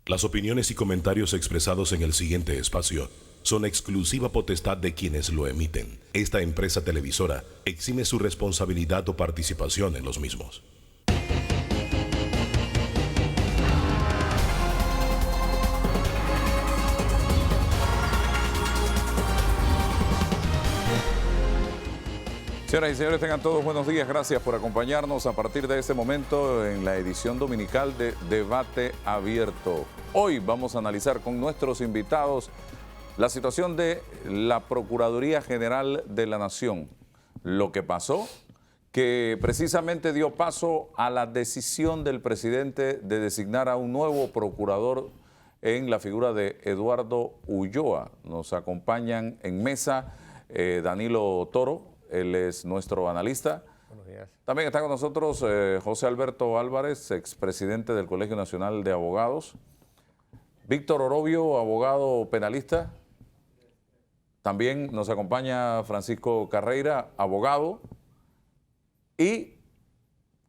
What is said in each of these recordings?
Las opiniones y comentarios expresados en el siguiente espacio son exclusiva potestad de quienes lo emiten. Esta empresa televisora exime su responsabilidad o participación en los mismos. Señoras y señores, tengan todos buenos días. Gracias por acompañarnos a partir de este momento en la edición dominical de Debate Abierto. Hoy vamos a analizar con nuestros invitados la situación de la Procuraduría General de la Nación. Lo que pasó, que precisamente dio paso a la decisión del presidente de designar a un nuevo procurador en la figura de Eduardo Ulloa. Nos acompañan en mesa Danilo Toro. Él es nuestro analista. Buenos días. También está con nosotros José Alberto Álvarez, expresidente del Colegio Nacional de Abogados. Víctor Orobio, abogado penalista. También nos acompaña Francisco Carreira, abogado. Y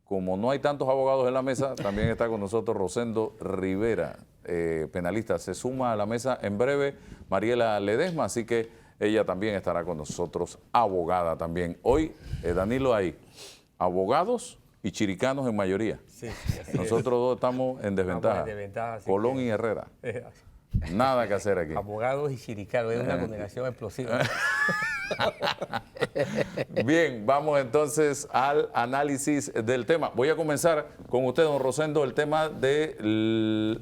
como no hay tantos abogados en la mesa, también está con nosotros Rosendo Rivera, penalista. Se suma a la mesa en breve Mariela Ledesma, así que ella también estará con nosotros, abogada también. Hoy, Danilo, hay abogados y chiricanos en mayoría. Sí, nosotros dos estamos en desventaja. Colón y Herrera. Nada que hacer aquí. Abogados y chiricanos, es una combinación explosiva. Bien, vamos entonces al análisis del tema. Voy a comenzar con usted, don Rosendo, el tema de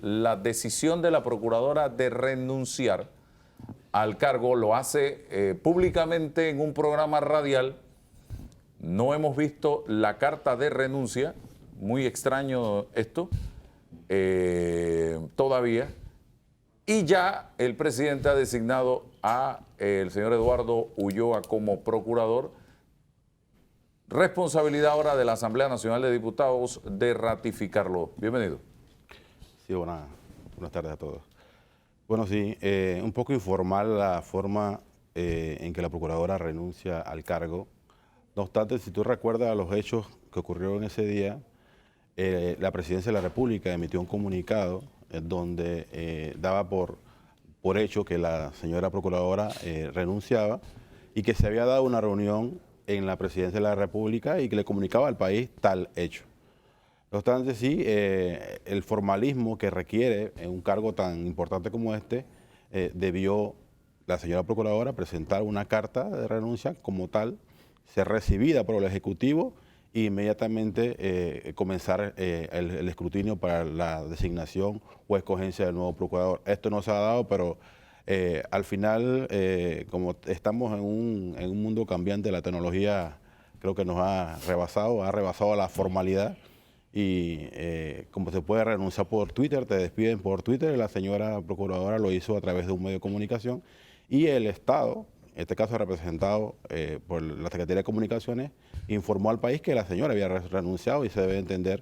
la decisión de la procuradora de renunciar al cargo. Lo hace públicamente en un programa radial. No hemos visto la carta de renuncia, muy extraño esto, todavía. Y ya el presidente ha designado a el señor Eduardo Ulloa como procurador. Responsabilidad ahora de la Asamblea Nacional de Diputados de ratificarlo. Bienvenido. Sí, buenas tardes a todos. Bueno, sí, un poco informal la forma en que la procuradora renuncia al cargo. No obstante, si tú recuerdas los hechos que ocurrieron ese día, la Presidencia de la República emitió un comunicado donde daba por hecho que la señora procuradora renunciaba y que se había dado una reunión en la Presidencia de la República y que le comunicaba al país tal hecho. No obstante, sí, el formalismo que requiere en un cargo tan importante como este, debió la señora procuradora presentar una carta de renuncia como tal, ser recibida por el Ejecutivo e inmediatamente comenzar el escrutinio para la designación o escogencia del nuevo procurador. Esto no se ha dado, pero al final, como estamos en un mundo cambiante, la tecnología creo que nos ha rebasado la formalidad. Y como se puede renunciar por Twitter, te despiden por Twitter, la señora procuradora lo hizo a través de un medio de comunicación y el Estado, en este caso representado por la Secretaría de Comunicaciones, informó al país que la señora había renunciado y se debe entender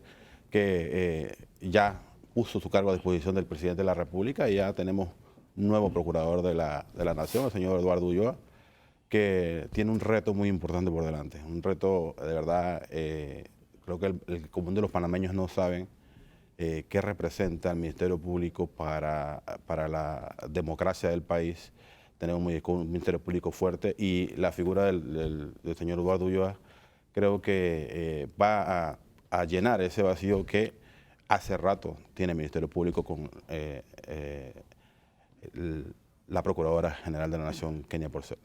que ya puso su cargo a disposición del presidente de la República y ya tenemos un nuevo procurador de la Nación, el señor Eduardo Ulloa, que tiene un reto muy importante por delante, un reto de verdad. Creo que el común de los panameños no saben qué representa el Ministerio Público para la democracia del país. Tenemos un Ministerio Público fuerte y la figura del señor Eduardo Ulloa creo que va a llenar ese vacío que hace rato tiene el Ministerio Público con la Procuradora General de la Nación, Kenia Porcel.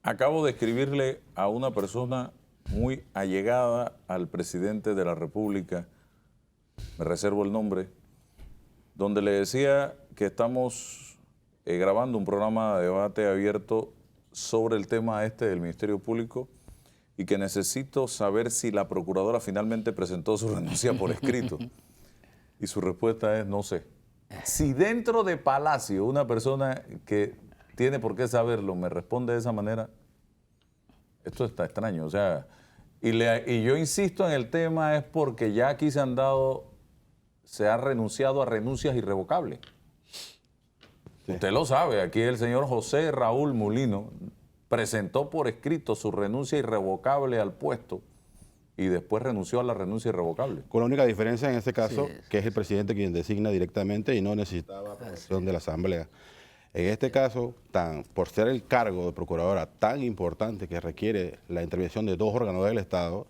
Acabo de escribirle a una persona muy allegada al presidente de la República, me reservo el nombre, donde le decía que estamos grabando un programa de debate abierto sobre el tema del Ministerio Público y que necesito saber si la procuradora finalmente presentó su renuncia por escrito. Y su respuesta es no sé. Si dentro de Palacio una persona que tiene por qué saberlo me responde de esa manera, esto está extraño, o sea, y yo insisto en el tema es porque ya aquí se ha renunciado a renuncias irrevocables. Sí. Usted lo sabe, aquí el señor José Raúl Mulino presentó por escrito su renuncia irrevocable al puesto y después renunció a la renuncia irrevocable. Con la única diferencia en este caso, Sí. que es el presidente quien designa directamente y no necesitaba aprobación de la Asamblea. En este caso, por ser el cargo de procuradora tan importante que requiere la intervención de dos órganos del Estado,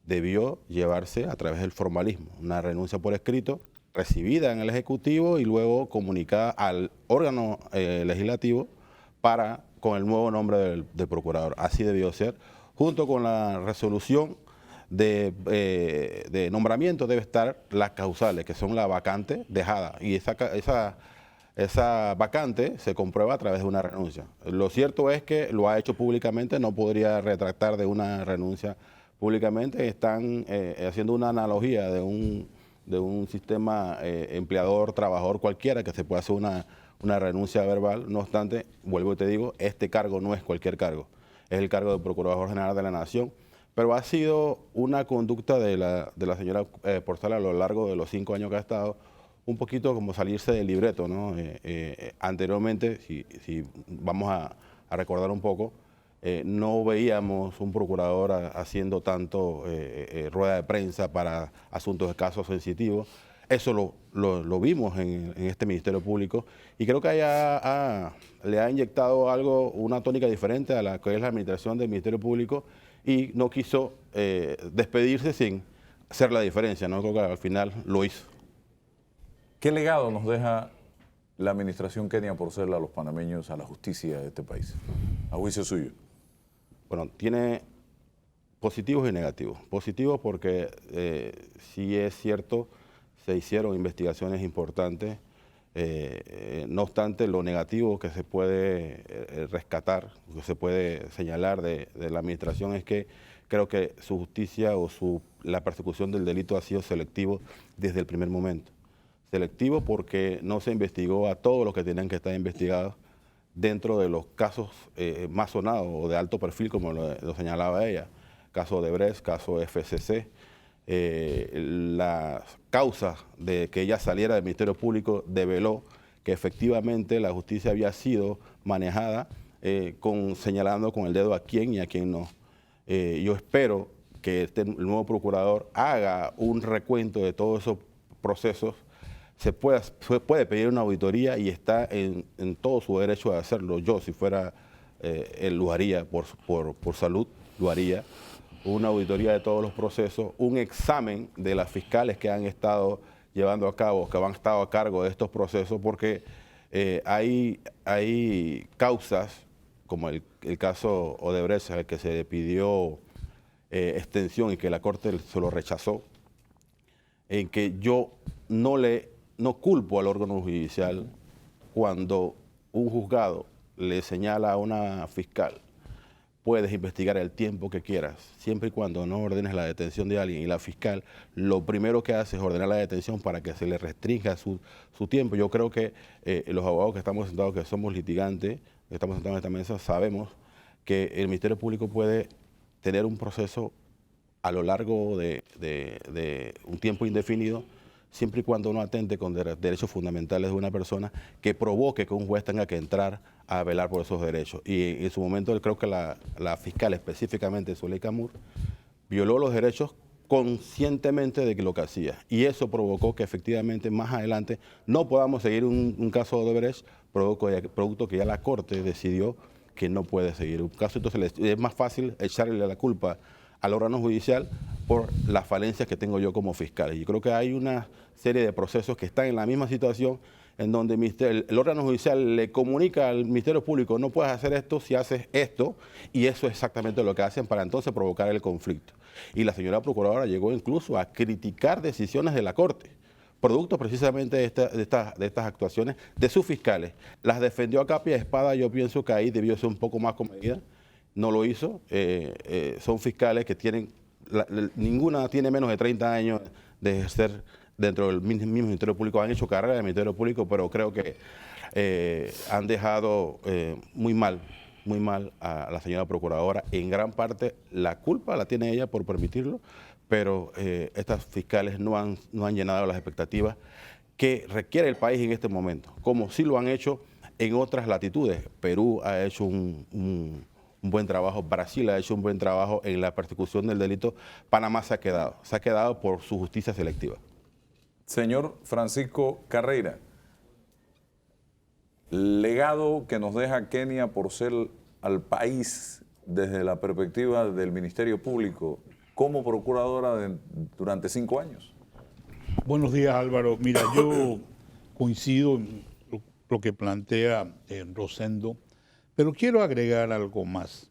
debió llevarse a través del formalismo, una renuncia por escrito, recibida en el Ejecutivo y luego comunicada al órgano legislativo con el nuevo nombre del procurador. Así debió ser. Junto con la resolución de nombramiento debe estar las causales, que son la vacante dejada. Y esa vacante se comprueba a través de una renuncia. Lo cierto es que lo ha hecho públicamente, no podría retractar de una renuncia públicamente. Están haciendo una analogía de un sistema empleador-trabajador cualquiera, que se puede hacer una renuncia verbal. No obstante, vuelvo y te digo, este cargo no es cualquier cargo, es el cargo de Procurador General de la Nación, pero ha sido una conducta de la señora Porcel a lo largo de los 5 años que ha estado, un poquito como salirse del libreto, ¿no? Anteriormente, si vamos a recordar un poco, no veíamos un procurador haciendo tanto rueda de prensa para asuntos de casos sensitivos. Eso lo vimos en este Ministerio Público y creo que le ha inyectado una tónica diferente a la que es la administración del Ministerio Público y no quiso despedirse sin hacer la diferencia, ¿no? Creo que al final lo hizo. ¿Qué legado nos deja la administración Kenia Porcel a los panameños, a la justicia de este país, a juicio suyo? Bueno, tiene positivos y negativos. Positivos porque sí es cierto, se hicieron investigaciones importantes, no obstante lo negativo que se puede rescatar, que se puede señalar de la administración es que creo que su justicia o la persecución del delito ha sido selectivo desde el primer momento. Selectivo porque no se investigó a todos los que tenían que estar investigados dentro de los casos más sonados o de alto perfil, como lo señalaba ella, caso de Odebrecht, caso FCC. Las causas de que ella saliera del Ministerio Público develó que efectivamente la justicia había sido manejada señalando con el dedo a quién y a quién no. Yo espero que el nuevo procurador haga un recuento de todos esos procesos. Se puede pedir una auditoría y está en todo su derecho de hacerlo. Yo, si fuera él, lo haría por salud, lo haría. Una auditoría de todos los procesos, un examen de las fiscales que han estado llevando a cabo, que han estado a cargo de estos procesos, porque hay causas, como el caso Odebrecht, al que se le pidió extensión y que la Corte se lo rechazó, en que yo no culpo al órgano judicial cuando un juzgado le señala a una fiscal: puedes investigar el tiempo que quieras, siempre y cuando no ordenes la detención de alguien. Y la fiscal lo primero que hace es ordenar la detención para que se le restrinja su tiempo. Yo creo que los abogados que estamos sentados, que somos litigantes, que estamos sentados en esta mesa, sabemos que el Ministerio Público puede tener un proceso a lo largo de un tiempo indefinido, siempre y cuando no atente con derechos fundamentales de una persona, que provoque que un juez tenga que entrar a velar por esos derechos. Y en su momento creo que la fiscal, específicamente Zuleika Moore, violó los derechos conscientemente de lo que hacía. Y eso provocó que efectivamente más adelante no podamos seguir un caso de Odebrecht, producto que ya la Corte decidió que no puede seguir un caso. Entonces es más fácil echarle la culpa al órgano judicial por las falencias que tengo yo como fiscal. Y creo que hay una serie de procesos que están en la misma situación, en donde el órgano judicial le comunica al Ministerio Público: no puedes hacer esto si haces esto, y eso es exactamente lo que hacen para entonces provocar el conflicto. Y la señora Procuradora llegó incluso a criticar decisiones de la Corte, producto precisamente de estas actuaciones de sus fiscales. Las defendió a capa y a espada. Yo pienso que ahí debió ser un poco más comedida. No lo hizo. Son fiscales que ninguna tiene menos de 30 años de ejercer dentro del mismo Ministerio Público. Han hecho carrera en el Ministerio Público, pero creo que han dejado muy mal a la señora Procuradora. En gran parte la culpa la tiene ella por permitirlo, pero estas fiscales no han llenado las expectativas que requiere el país en este momento, como sí lo han hecho en otras latitudes. Perú ha hecho un un buen trabajo, Brasil ha hecho un buen trabajo en la persecución del delito. Panamá se ha quedado por su justicia selectiva. Señor Francisco Carreira, legado que nos deja Kenia por ser al país desde la perspectiva del Ministerio Público como procuradora durante 5 años. Buenos días, Álvaro. Mira, yo coincido en lo que plantea Rosendo, pero quiero agregar algo más.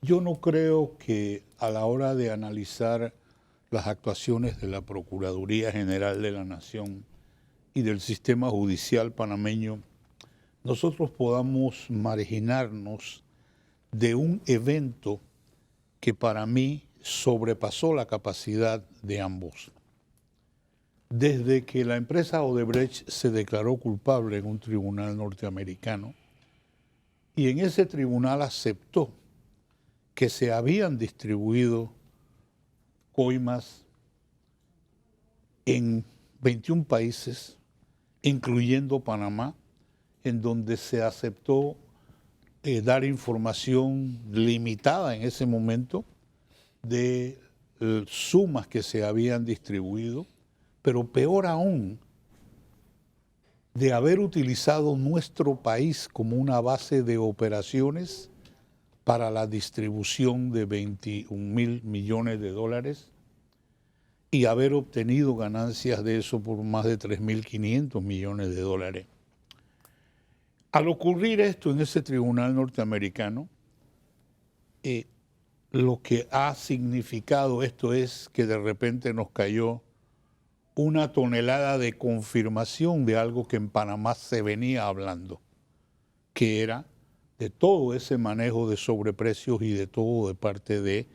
Yo no creo que a la hora de analizar las actuaciones de la Procuraduría General de la Nación y del sistema judicial panameño, nosotros podamos marginarnos de un evento que para mí sobrepasó la capacidad de ambos. Desde que la empresa Odebrecht se declaró culpable en un tribunal norteamericano, y en ese tribunal aceptó que se habían distribuido coimas en 21 países, incluyendo Panamá, en donde se aceptó dar información limitada en ese momento de sumas que se habían distribuido, pero peor aún, de haber utilizado nuestro país como una base de operaciones para la distribución de 21.000 millones de dólares y haber obtenido ganancias de eso por más de 3.500 millones de dólares. Al ocurrir esto en ese tribunal norteamericano, lo que ha significado esto es que de repente nos cayó una tonelada de confirmación de algo que en Panamá se venía hablando, que era de todo ese manejo de sobreprecios y de todo de parte de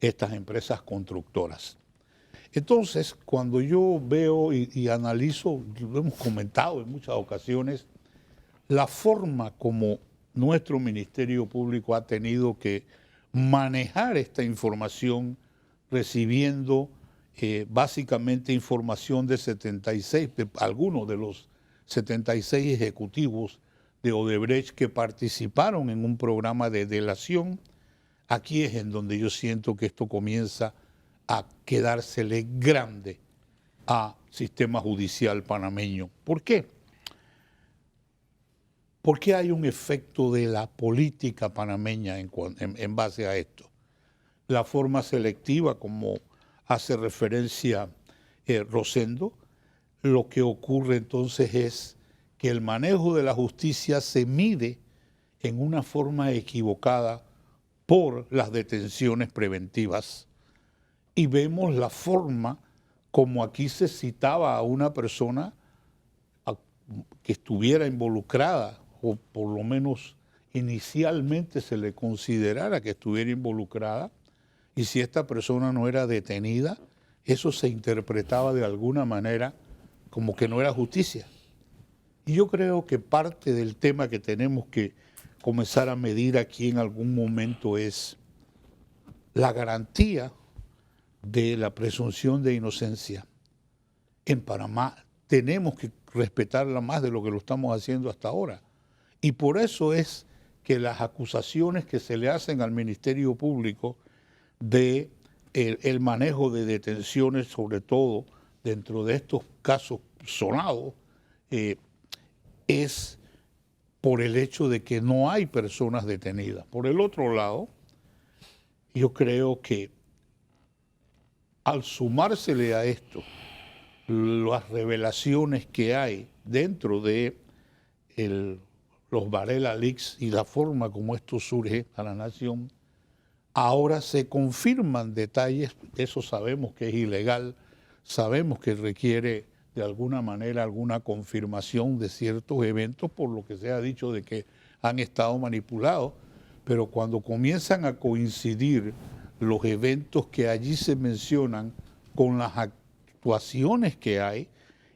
estas empresas constructoras. Entonces, cuando yo veo y analizo, lo hemos comentado en muchas ocasiones, la forma como nuestro Ministerio Público ha tenido que manejar esta información recibiendo básicamente información de 76, de algunos de los 76 ejecutivos de Odebrecht que participaron en un programa de delación. Aquí es en donde yo siento que esto comienza a quedársele grande al sistema judicial panameño. ¿Por qué? Porque hay un efecto de la política panameña en base a esto. La forma selectiva, como hace referencia Rosendo, lo que ocurre entonces es que el manejo de la justicia se mide en una forma equivocada por las detenciones preventivas. Y vemos la forma como aquí se citaba a una persona que estuviera involucrada, o por lo menos inicialmente se le considerara que estuviera involucrada, y si esta persona no era detenida, eso se interpretaba de alguna manera como que no era justicia. Y yo creo que parte del tema que tenemos que comenzar a medir aquí en algún momento es la garantía de la presunción de inocencia. En Panamá tenemos que respetarla más de lo que lo estamos haciendo hasta ahora. Y por eso es que las acusaciones que se le hacen al Ministerio Público de el manejo de detenciones, sobre todo dentro de estos casos sonados, es por el hecho de que no hay personas detenidas. Por el otro lado, yo creo que al sumársele a esto las revelaciones que hay dentro de los Varela Leaks y la forma como esto surge a la nación, ahora se confirman detalles, eso sabemos que es ilegal, sabemos que requiere de alguna manera alguna confirmación de ciertos eventos por lo que se ha dicho de que han estado manipulados, pero cuando comienzan a coincidir los eventos que allí se mencionan con las actuaciones que hay,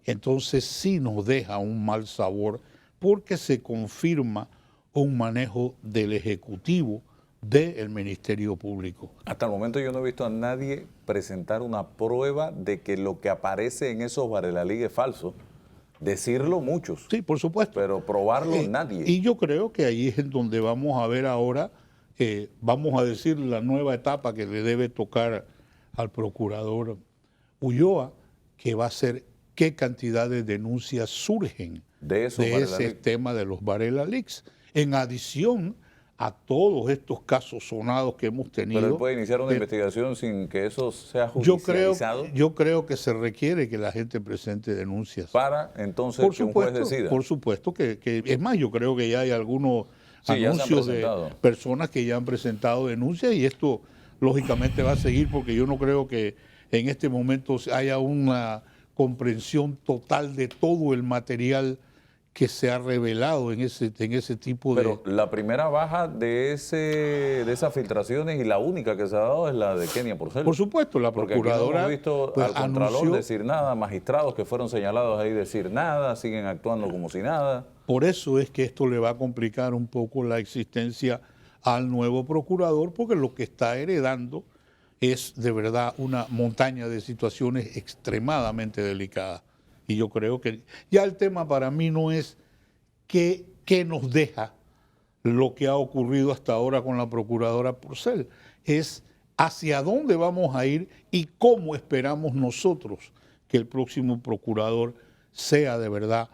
entonces sí nos deja un mal sabor porque se confirma un manejo del Ejecutivo del Ministerio Público. Hasta el momento yo no he visto a nadie presentar una prueba de que lo que aparece en esos Varela Leaks es falso. Decirlo muchos. Sí, por supuesto. Pero probarlo nadie. Y yo creo que ahí es en donde vamos a ver ahora vamos a decir, la nueva etapa que le debe tocar al procurador Ulloa, que va a ser qué cantidad de denuncias surgen de ese tema de los Varela Leaks, en adición a todos estos casos sonados que hemos tenido. Pero él puede iniciar una investigación sin que eso sea judicializado. Yo creo que se requiere que la gente presente denuncias. Para entonces que un juez decida. Por supuesto que es más, yo creo que ya hay algunos anuncios de personas que ya han presentado denuncias y esto lógicamente va a seguir porque yo no creo que en este momento haya una comprensión total de todo el material que se ha revelado en ese tipo de... Pero la primera baja de esas filtraciones y la única que se ha dado es la de Kenia Porcel. Por supuesto, la procuradora... Porque aquí no hemos visto al Contralor decir nada, magistrados que fueron señalados ahí decir nada, siguen actuando como si nada. Por eso es que esto le va a complicar un poco la existencia al nuevo procurador, porque lo que está heredando es de verdad una montaña de situaciones extremadamente delicadas. Y yo creo que ya el tema para mí no es qué nos deja lo que ha ocurrido hasta ahora con la procuradora Porcel, es hacia dónde vamos a ir y cómo esperamos nosotros que el próximo procurador sea de verdad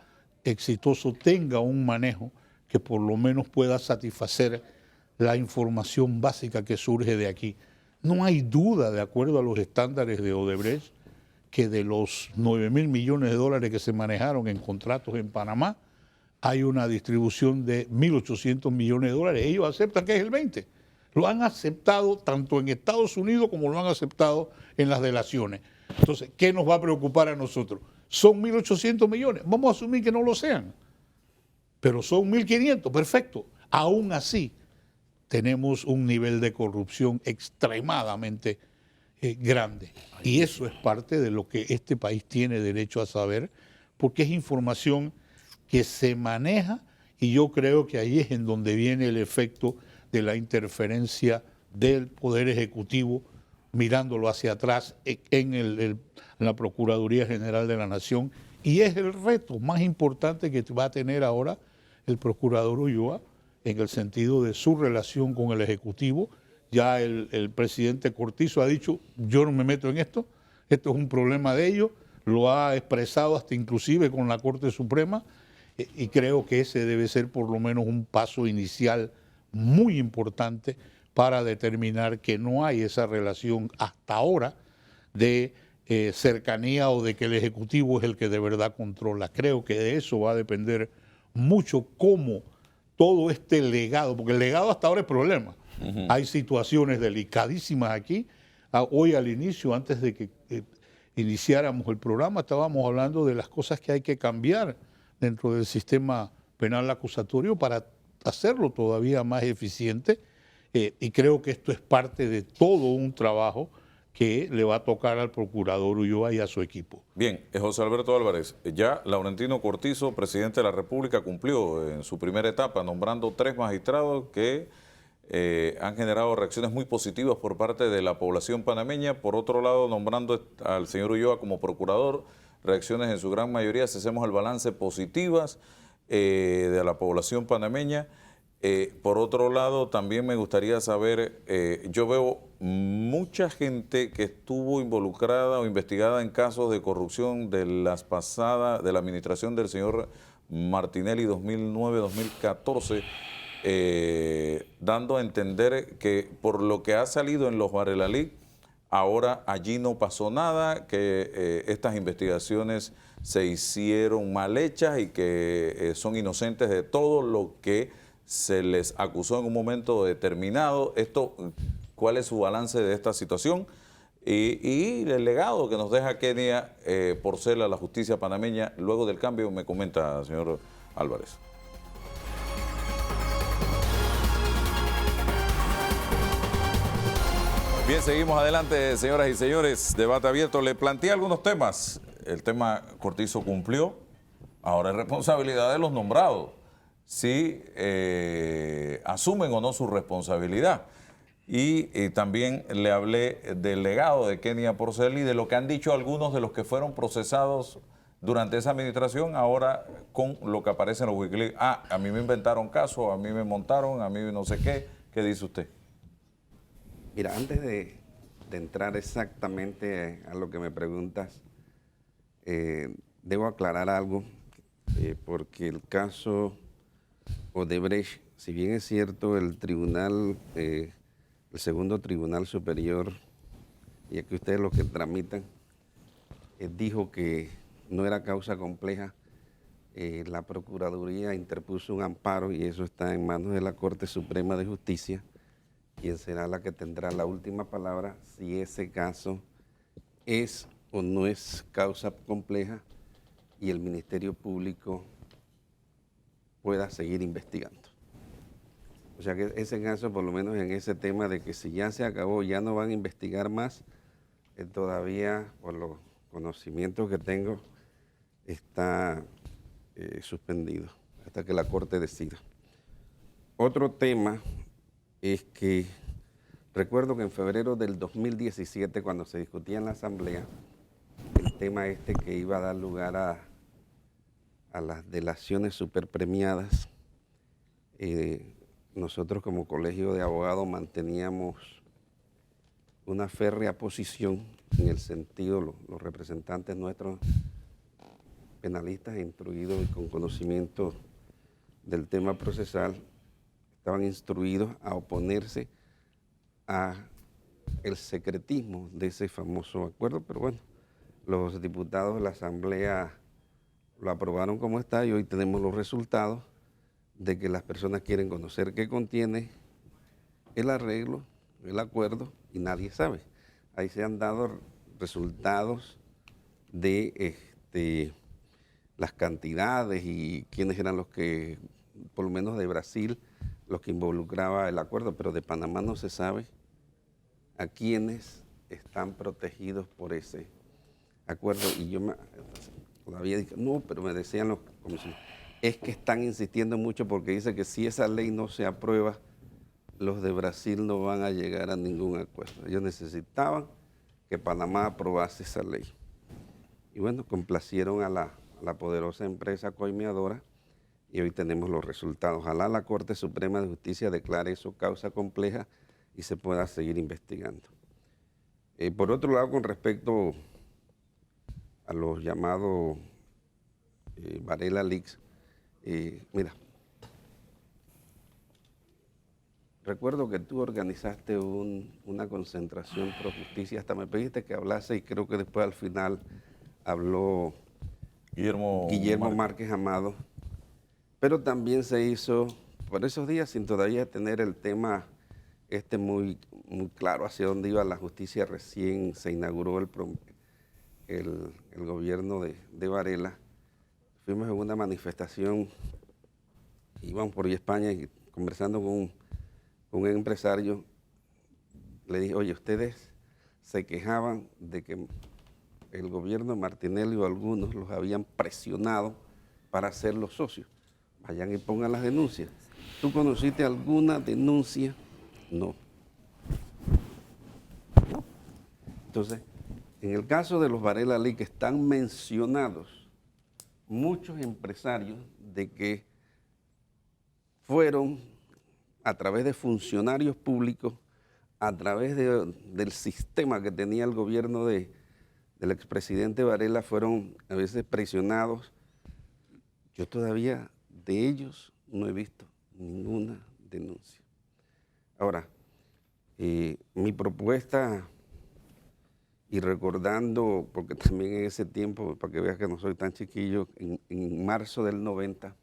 exitoso, tenga un manejo que por lo menos pueda satisfacer la información básica que surge de aquí. No hay duda, de acuerdo a los estándares de Odebrecht, que de los 9.000 millones de dólares que se manejaron en contratos en Panamá, hay una distribución de 1.800 millones de dólares. Ellos aceptan que es el 20%. Lo han aceptado tanto en Estados Unidos como lo han aceptado en las delaciones. Entonces, ¿qué nos va a preocupar a nosotros? Son 1.800 millones. Vamos a asumir que no lo sean. Pero son 1.500, perfecto. Aún así, tenemos un nivel de corrupción extremadamente grande. Y eso es parte de lo que este país tiene derecho a saber, porque es información que se maneja y yo creo que ahí es en donde viene el efecto de la interferencia del Poder Ejecutivo mirándolo hacia atrás en la Procuraduría General de la Nación. Y es el reto más importante que va a tener ahora el procurador Ulloa en el sentido de su relación con el Ejecutivo. Ya el presidente Cortizo ha dicho, yo no me meto en esto es un problema de ellos, lo ha expresado hasta inclusive con la Corte Suprema, y creo que ese debe ser por lo menos un paso inicial muy importante para determinar que no hay esa relación hasta ahora de cercanía o de que el Ejecutivo es el que de verdad controla. Creo que de eso va a depender mucho cómo todo este legado, porque el legado hasta ahora es problema. Hay situaciones delicadísimas aquí. Hoy al inicio, antes de que iniciáramos el programa, estábamos hablando de las cosas que hay que cambiar dentro del sistema penal acusatorio para hacerlo todavía más eficiente. Y creo que esto es parte de todo un trabajo que le va a tocar al procurador Ulloa y a su equipo. Bien, José Alberto Álvarez, ya Laurentino Cortizo, presidente de la República, cumplió en su primera etapa nombrando 3 magistrados que han generado reacciones muy positivas por parte de la población panameña. Por otro lado, nombrando al señor Ulloa como procurador, reacciones en su gran mayoría, si hacemos el balance, positivas de la población panameña. Por otro lado, también me gustaría saber, yo veo mucha gente que estuvo involucrada o investigada en casos de corrupción de la administración del señor Martinelli 2009-2014, dando a entender que por lo que ha salido en los Varela Leaks, ahora allí no pasó nada, que estas investigaciones se hicieron mal hechas y que son inocentes de todo lo que se les acusó en un momento determinado. ¿Cuál es su balance de esta situación? Y el legado que nos deja Kenia Porcel a la justicia panameña luego del cambio, me comenta, señor Álvarez. Bien, seguimos adelante, señoras y señores. Debate abierto. Le planteé algunos temas. El tema Cortizo cumplió. Ahora es responsabilidad de los nombrados si asumen o no su responsabilidad. Y también le hablé del legado de Kenia Porcel y de lo que han dicho algunos de los que fueron procesados durante esa administración, ahora con lo que aparece en los Wikileaks. A mí me inventaron casos, a mí me montaron, a mí no sé qué ¿Qué dice usted? Mira, antes de entrar exactamente a lo que me preguntas, debo aclarar algo, porque el caso Odebrecht, si bien es cierto, el tribunal, el segundo tribunal superior, y aquí ustedes los que tramitan, dijo que no era causa compleja, la Procuraduría interpuso un amparo y eso está en manos de la Corte Suprema de Justicia, quien será la que tendrá la última palabra si ese caso es o no es causa compleja y el Ministerio Público pueda seguir investigando. O sea que ese caso, por lo menos en ese tema de que si ya se acabó, ya no van a investigar más, todavía, por los conocimientos que tengo, está suspendido hasta que la Corte decida. Otro tema es que recuerdo que en febrero del 2017, cuando se discutía en la Asamblea, el tema que iba a dar lugar a las delaciones superpremiadas, nosotros como colegio de abogados manteníamos una férrea posición en el sentido, los representantes nuestros penalistas instruidos y con conocimiento del tema procesal estaban instruidos a oponerse a el secretismo de ese famoso acuerdo, pero bueno, los diputados de la Asamblea lo aprobaron como está y hoy tenemos los resultados de que las personas quieren conocer qué contiene el arreglo, el acuerdo, y nadie sabe. Ahí se han dado resultados de las cantidades y quiénes eran los que, por lo menos de Brasil, los que involucraba el acuerdo, pero de Panamá no se sabe a quiénes están protegidos por ese acuerdo. Y yo todavía dije, no, pero me decían los comisionados, es que están insistiendo mucho porque dice que si esa ley no se aprueba, los de Brasil no van a llegar a ningún acuerdo. Ellos necesitaban que Panamá aprobase esa ley. Y bueno, complacieron a la poderosa empresa coimeadora y hoy tenemos los resultados. Ojalá la Corte Suprema de Justicia declare eso causa compleja y se pueda seguir investigando. Por otro lado, con respecto a los llamados Varela Leaks, mira, recuerdo que tú organizaste una concentración pro justicia, hasta me pediste que hablase y creo que después al final habló Guillermo Márquez Amado, pero también se hizo por esos días sin todavía tener el tema muy, muy claro hacia dónde iba la justicia. Recién se inauguró el gobierno de Varela. Fuimos en una manifestación, íbamos por España y conversando con un empresario, le dije, oye, ustedes se quejaban de que el gobierno de Martinelli o algunos los habían presionado para ser los socios. Vayan y pongan las denuncias. ¿Tú conociste alguna denuncia? No. Entonces, en el caso de los Varela Leaks están mencionados muchos empresarios de que fueron a través de funcionarios públicos, a través del sistema que tenía el gobierno del expresidente Varela, fueron a veces presionados. Yo todavía de ellos no he visto ninguna denuncia. Ahora, mi propuesta, y recordando, porque también en ese tiempo, para que veas que no soy tan chiquillo, en marzo del 90,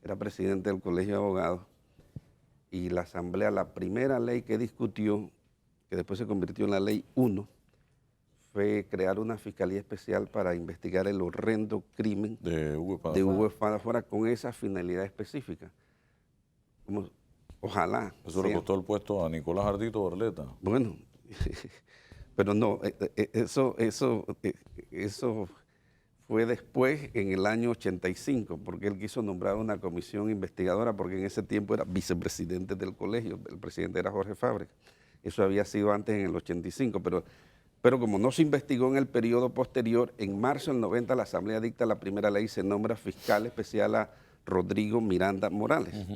era presidente del Colegio de Abogados, y la Asamblea, la primera ley que discutió, que después se convirtió en la Ley 1, fue crear una fiscalía especial para investigar el horrendo crimen de Hugo Espadafora con esa finalidad específica. Ojalá. Eso le costó el puesto a Nicolás Ardito Barleta. Bueno, pero no, eso fue después, en el año 85, porque él quiso nombrar una comisión investigadora, porque en ese tiempo era vicepresidente del colegio, el presidente era Jorge Fábrega. Eso había sido antes, en el 85, pero como no se investigó en el periodo posterior, en marzo del 90 la Asamblea dicta la primera ley y se nombra fiscal especial a Rodrigo Miranda Morales.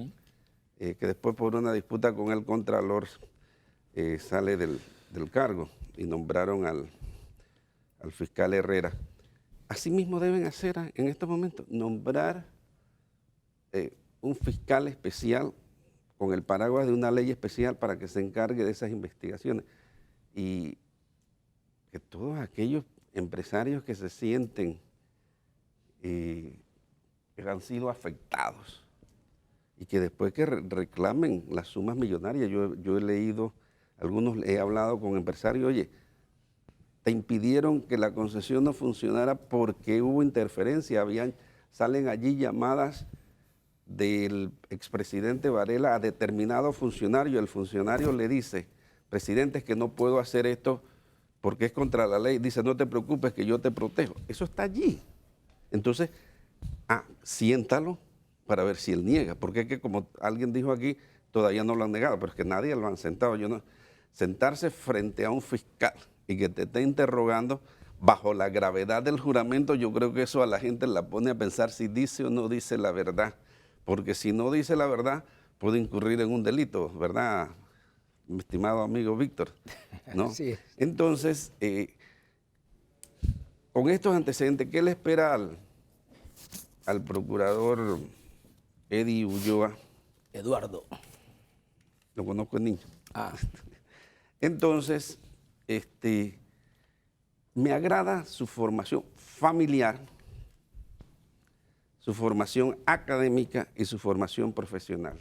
que después por una disputa con el Contralor sale del cargo y nombraron al fiscal Herrera. Asimismo deben hacer en estos momentos, nombrar un fiscal especial con el paraguas de una ley especial para que se encargue de esas investigaciones. Y que todos aquellos empresarios que se sienten que han sido afectados y que después que reclamen las sumas millonarias, yo he leído, he hablado con empresarios, oye, te impidieron que la concesión no funcionara porque hubo interferencia, salen allí llamadas del expresidente Varela a determinado funcionario, el funcionario le dice, presidente, es que no puedo hacer esto porque es contra la ley, dice, no te preocupes que yo te protejo, eso está allí. Entonces, siéntalo para ver si él niega, porque es que como alguien dijo aquí, todavía no lo han negado, pero es que nadie lo han sentado. Sentarse frente a un fiscal y que te esté interrogando bajo la gravedad del juramento, yo creo que eso a la gente la pone a pensar si dice o no dice la verdad, porque si no dice la verdad puede incurrir en un delito, ¿verdad, mi estimado amigo Víctor? ¿No? Sí. Entonces, con estos antecedentes, ¿qué le espera al procurador Eddie Ulloa? Eduardo. Lo conozco, el niño. Ah. Entonces, me agrada su formación familiar, su formación académica y su formación profesional.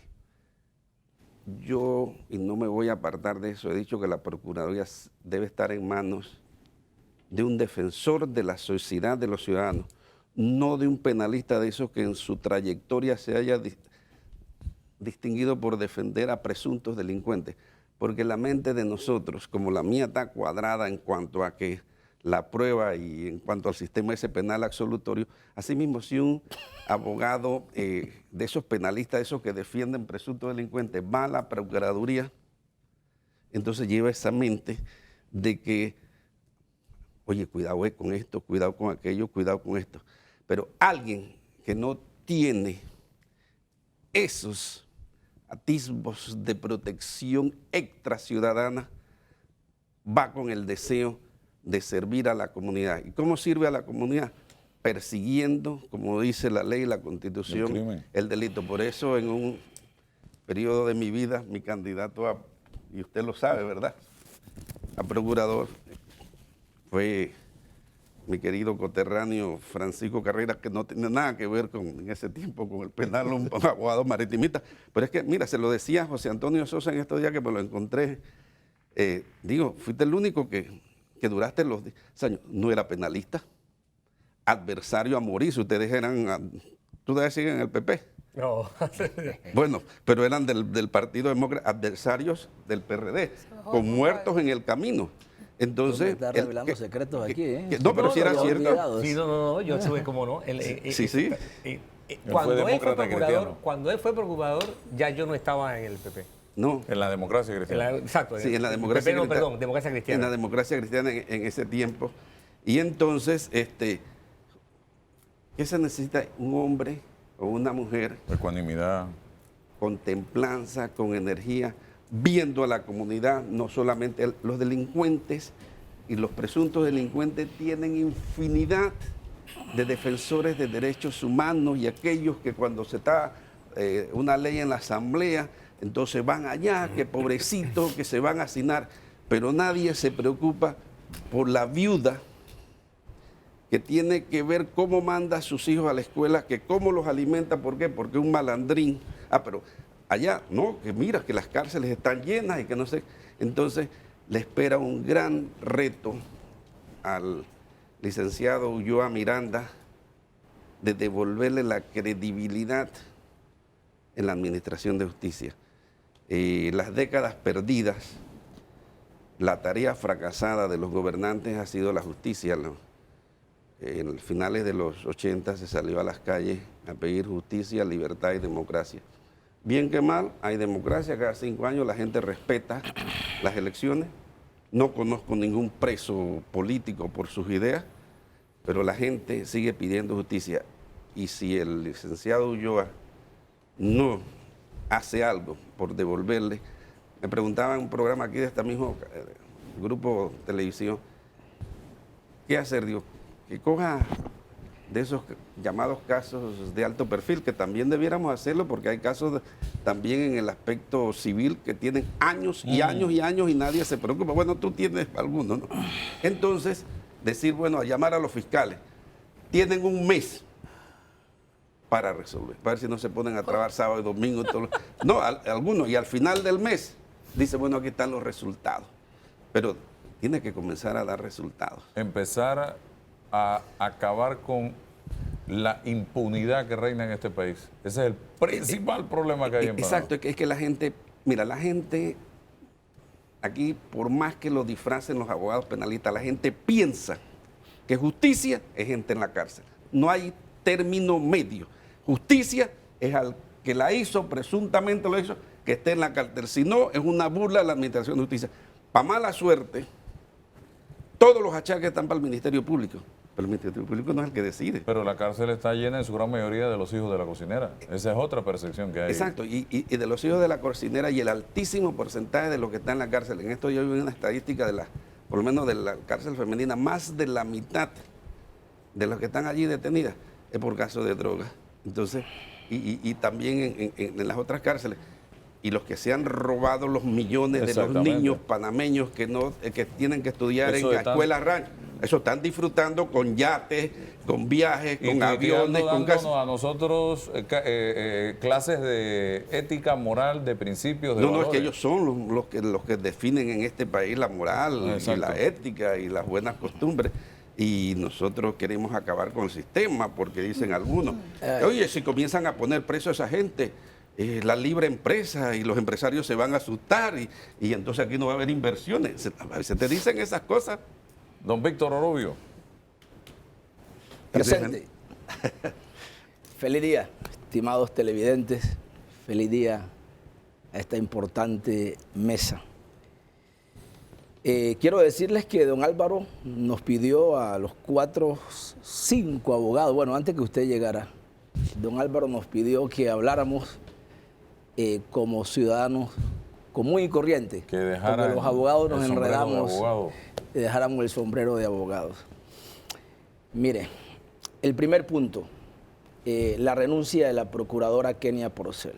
Yo, y no me voy a apartar de eso, he dicho que la Procuraduría debe estar en manos de un defensor de la sociedad de los ciudadanos, no de un penalista de esos que en su trayectoria se haya distinguido por defender a presuntos delincuentes, porque la mente de nosotros, como la mía, está cuadrada en cuanto a que la prueba y en cuanto al sistema ese penal absolutorio. Asimismo, si un abogado de esos penalistas, esos que defienden presuntos delincuentes, va a la Procuraduría, entonces lleva esa mente de que, oye, cuidado con esto, cuidado con aquello, cuidado con esto. Pero alguien que no tiene esos atisbos de protección extraciudadana va con el deseo de servir a la comunidad. ¿Y cómo sirve a la comunidad? Persiguiendo, como dice la ley y la Constitución, el delito. Por eso en un periodo de mi vida, mi candidato y usted lo sabe, ¿verdad?, a procurador fue mi querido coterráneo Francisco Carreras, que no tiene nada que ver en ese tiempo con el penal, un abogado maritimista. Pero es que, mira, se lo decía José Antonio Sosa en estos días que me lo encontré. Fuiste el único que duraste los 10 años. No era penalista, adversario a morir. Ustedes eran, tú debes seguir en el PP. No. Bueno, pero eran del Partido Demócrata, adversarios del PRD, con muertos en el camino. Entonces, está revelando secretos aquí, ¿eh? No, pero si era cierto. Sí, no, yo estuve como no. Sí. Cuando él fue procurador, ya yo no estaba en el PP. No. En la democracia cristiana. Exacto. Sí, en la democracia PP, cristiana. perdón, democracia cristiana. En la democracia cristiana en ese tiempo. Y entonces, ¿qué se necesita? Un hombre o una mujer. Ecuanimidad. Con templanza, con energía, viendo a la comunidad, no solamente los delincuentes y los presuntos delincuentes tienen infinidad de defensores de derechos humanos y aquellos que cuando se está una ley en la asamblea, entonces van allá, que pobrecito, que se van a hacinar, pero nadie se preocupa por la viuda que tiene que ver cómo manda a sus hijos a la escuela, que cómo los alimenta, ¿por qué? Porque un malandrín, pero allá, no, que mira que las cárceles están llenas y que no sé. Entonces le espera un gran reto al licenciado Ulloa Miranda de devolverle la credibilidad en la administración de justicia. Las décadas perdidas, la tarea fracasada de los gobernantes ha sido la justicia. En finales de los 80 se salió a las calles a pedir justicia, libertad y democracia. Bien que mal, hay democracia, cada 5 años la gente respeta las elecciones. No conozco ningún preso político por sus ideas, pero la gente sigue pidiendo justicia. Y si el licenciado Ulloa no hace algo por devolverle. Me preguntaba en un programa aquí de este mismo grupo televisivo, ¿qué hacer? Digo, que coja de esos llamados casos de alto perfil, que también debiéramos hacerlo porque hay casos también en el aspecto civil que tienen años y años y años y nadie se preocupa. Bueno, tú tienes algunos, ¿no? Entonces, decir, bueno, a llamar a los fiscales, tienen un mes para resolver, para ver si no se ponen a trabajar sábado y domingo. No, algunos, y al final del mes dice, bueno, aquí están los resultados. Pero tiene que comenzar a dar resultados. Empezar a acabar con la impunidad que reina en este país. Ese es el principal problema que hay en Panamá. Exacto, es que la gente, mira, la gente, aquí por más que lo disfracen los abogados penalistas, la gente piensa que justicia es gente en la cárcel. No hay término medio. Justicia es al que la hizo, presuntamente lo hizo, que esté en la cárcel. Si no, es una burla de la administración de justicia. Para mala suerte, todos los achaques están para el Ministerio Público. Pero el Ministerio Público no es el que decide. Pero la cárcel está llena en su gran mayoría de los hijos de la cocinera. Esa es otra percepción que hay. Exacto, y de los hijos de la cocinera y el altísimo porcentaje de los que están en la cárcel. En esto yo vi una estadística por lo menos de la cárcel femenina, más de la mitad de los que están allí detenidas es por caso de droga. Entonces, y también en las otras cárceles. Y los que se han robado los millones de los niños panameños que tienen que estudiar en la escuela rancho. Eso están disfrutando con yates, con viajes, con aviones, con casas. A nosotros clases de ética, moral, de principios, de valores. No, es que ellos son los que definen en este país la moral y la ética y las buenas costumbres. Y nosotros queremos acabar con el sistema porque dicen algunos, oye, si comienzan a poner preso a esa gente, la libre empresa y los empresarios se van a asustar y entonces aquí no va a haber inversiones. A veces te dicen esas cosas. Don Víctor Orobio. Presente. Feliz día, estimados televidentes. Feliz día a esta importante mesa. Quiero decirles que don Álvaro nos pidió a los 5 abogados, bueno, antes que usted llegara, don Álvaro nos pidió que habláramos como ciudadanos común y corriente, que dejaran porque los abogados nos el sombrero enredamos de abogado. y dejáramos el sombrero de abogados. Mire, el primer punto, la renuncia de la procuradora Kenia Porcel.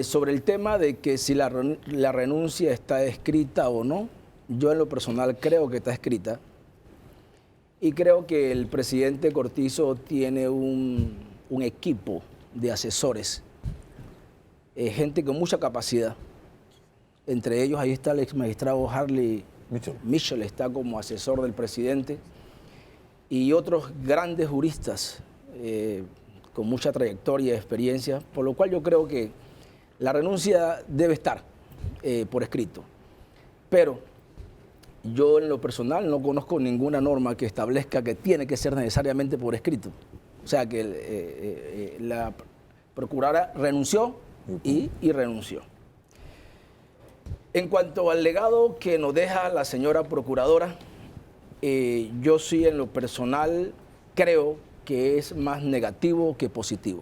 Sobre el tema de que si la renuncia está escrita o no, yo en lo personal creo que está escrita y creo que el presidente Cortizo tiene un equipo de asesores, gente con mucha capacidad. Entre ellos ahí está el ex magistrado Harley Mitchell, está como asesor del presidente, y otros grandes juristas con mucha trayectoria y experiencia, por lo cual yo creo que la renuncia debe estar por escrito. Pero yo en lo personal no conozco ninguna norma que establezca que tiene que ser necesariamente por escrito. O sea que la procuradora renunció y renunció. En cuanto al legado que nos deja la señora procuradora, yo sí en lo personal creo que es más negativo que positivo.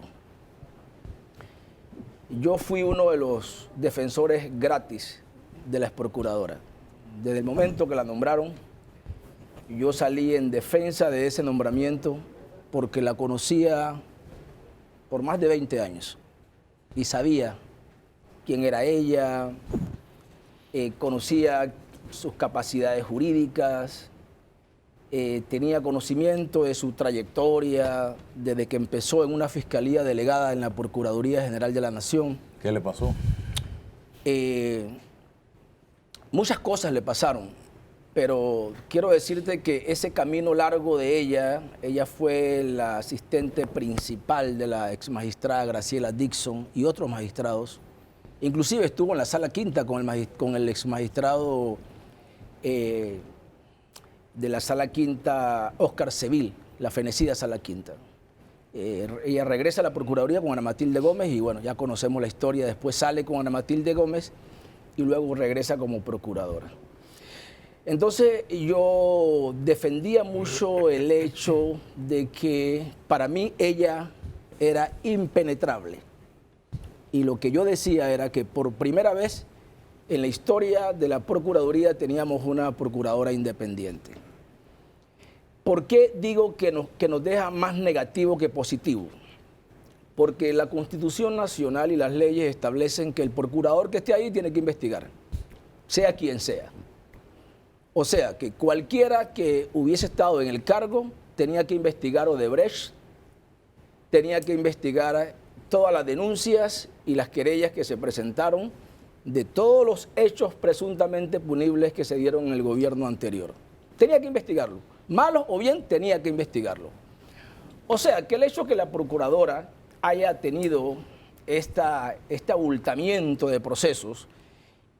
Yo fui uno de los defensores gratis de la exprocuradora. Desde el momento que la nombraron, yo salí en defensa de ese nombramiento porque la conocía por más de 20 años y sabía quién era ella, conocía sus capacidades jurídicas, tenía conocimiento de su trayectoria desde que empezó en una fiscalía delegada en la Procuraduría General de la Nación. ¿Qué le pasó? Muchas cosas le pasaron, pero quiero decirte que ese camino largo de ella fue la asistente principal de la ex magistrada Graciela Dixon y otros magistrados. Inclusive estuvo en la Sala Quinta con el ex magistrado de la Sala Quinta, Óscar Seville, la fenecida Sala Quinta. Ella regresa a la Procuraduría con Ana Matilde Gómez y bueno, ya conocemos la historia. Después sale con Ana Matilde Gómez y luego regresa como procuradora. Entonces yo defendía mucho el hecho de que para mí ella era impenetrable. Y lo que yo decía era que por primera vez en la historia de la Procuraduría teníamos una procuradora independiente. ¿Por qué digo que nos deja más negativo que positivo? Porque la Constitución Nacional y las leyes establecen que el procurador que esté ahí tiene que investigar, sea quien sea. O sea, que cualquiera que hubiese estado en el cargo tenía que investigar Odebrecht, tenía que investigar todas las denuncias y las querellas que se presentaron de todos los hechos presuntamente punibles que se dieron en el gobierno anterior. Tenía que investigarlo. Malo o bien, tenía que investigarlo. O sea, que el hecho que la procuradora haya tenido este abultamiento de procesos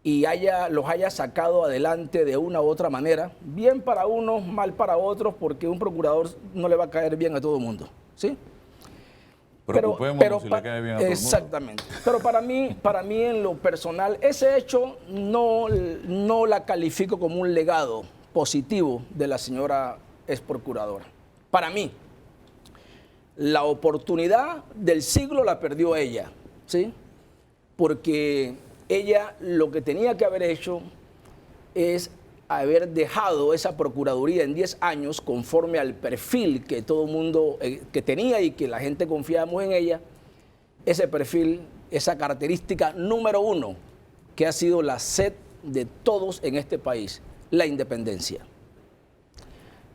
y los haya sacado adelante de una u otra manera, bien para unos, mal para otros, porque un procurador no le va a caer bien a todo el mundo, ¿sí? Preocupémonos si le cae bien a todo el mundo. Exactamente. Pero para mí en lo personal, ese hecho no la califico como un legado positivo de la señora ex procuradora. Para mí, la oportunidad del siglo la perdió ella, ¿sí? Porque ella lo que tenía que haber hecho es haber dejado esa procuraduría en 10 años conforme al perfil que todo el mundo que tenía y que la gente confiábamos en ella, ese perfil, esa característica número 1 que ha sido la sed de todos en este país, la independencia.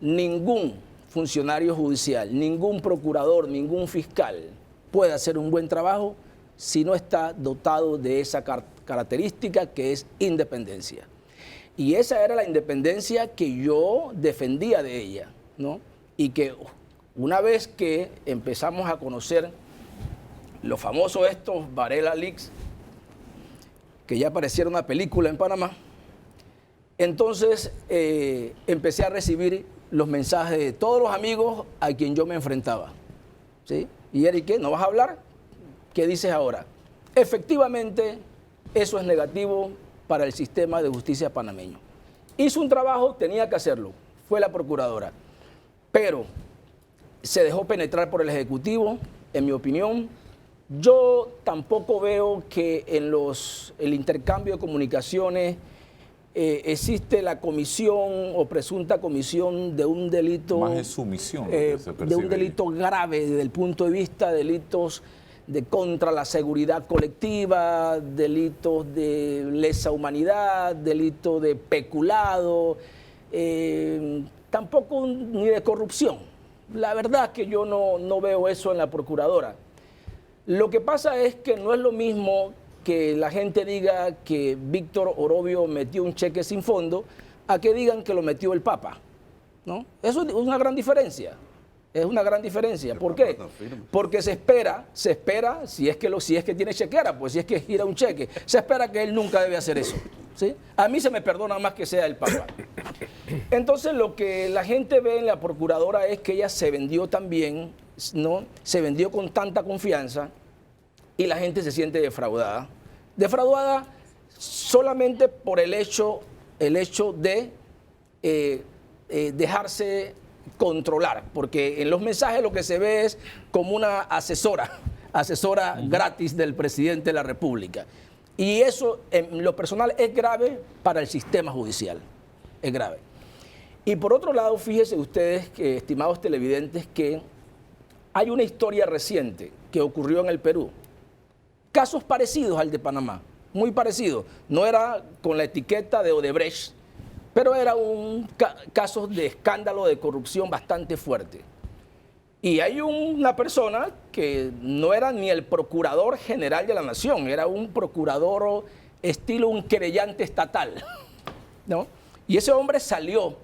Ningún funcionario judicial, ningún procurador, ningún fiscal puede hacer un buen trabajo si no está dotado de esa característica que es independencia. Y esa era la independencia que yo defendía de ella, ¿no? Y que una vez que empezamos a conocer los famosos estos Varela Leaks, que ya pareciera una película en Panamá, entonces empecé a recibir los mensajes de todos los amigos a quien yo me enfrentaba, ¿sí? Y Eric, ¿qué? ¿No vas a hablar? ¿Qué dices ahora? Efectivamente, eso es negativo para el sistema de justicia panameño. Hizo un trabajo, tenía que hacerlo, fue la procuradora, pero se dejó penetrar por el Ejecutivo, en mi opinión. Yo tampoco veo que en el intercambio de comunicaciones existe la comisión o presunta comisión de un delito. Más es sumisión lo que se percibe de un delito grave desde el punto de vista de delitos de contra la seguridad colectiva, delitos de lesa humanidad, delitos de peculado, tampoco ni de corrupción. La verdad es que yo no veo eso en la procuradora. Lo que pasa es que no es lo mismo que la gente diga que Víctor Orobio metió un cheque sin fondo a que digan que lo metió el Papa, ¿no? Eso es una gran diferencia. Es una gran diferencia. ¿Por qué? Porque se espera, si es que tiene chequera, pues si es que gira un cheque, se espera que él nunca debe hacer eso, ¿sí? A mí se me perdona más que sea el Papa. Entonces lo que la gente ve en la procuradora es que ella se vendió también, ¿no? Se vendió con tanta confianza y la gente se siente defraudada. Defraudada solamente por el hecho de dejarse controlar, porque en los mensajes lo que se ve es como una asesora gratis del presidente de la República. Y eso, en lo personal, es grave para el sistema judicial. Es grave. Y por otro lado, fíjense ustedes, estimados televidentes, que hay una historia reciente que ocurrió en el Perú. Casos parecidos al de Panamá, muy parecidos. No era con la etiqueta de Odebrecht, pero era un caso de escándalo de corrupción bastante fuerte. Y hay una persona que no era ni el procurador general de la nación, era un procurador estilo un querellante estatal, ¿no? Y ese hombre salió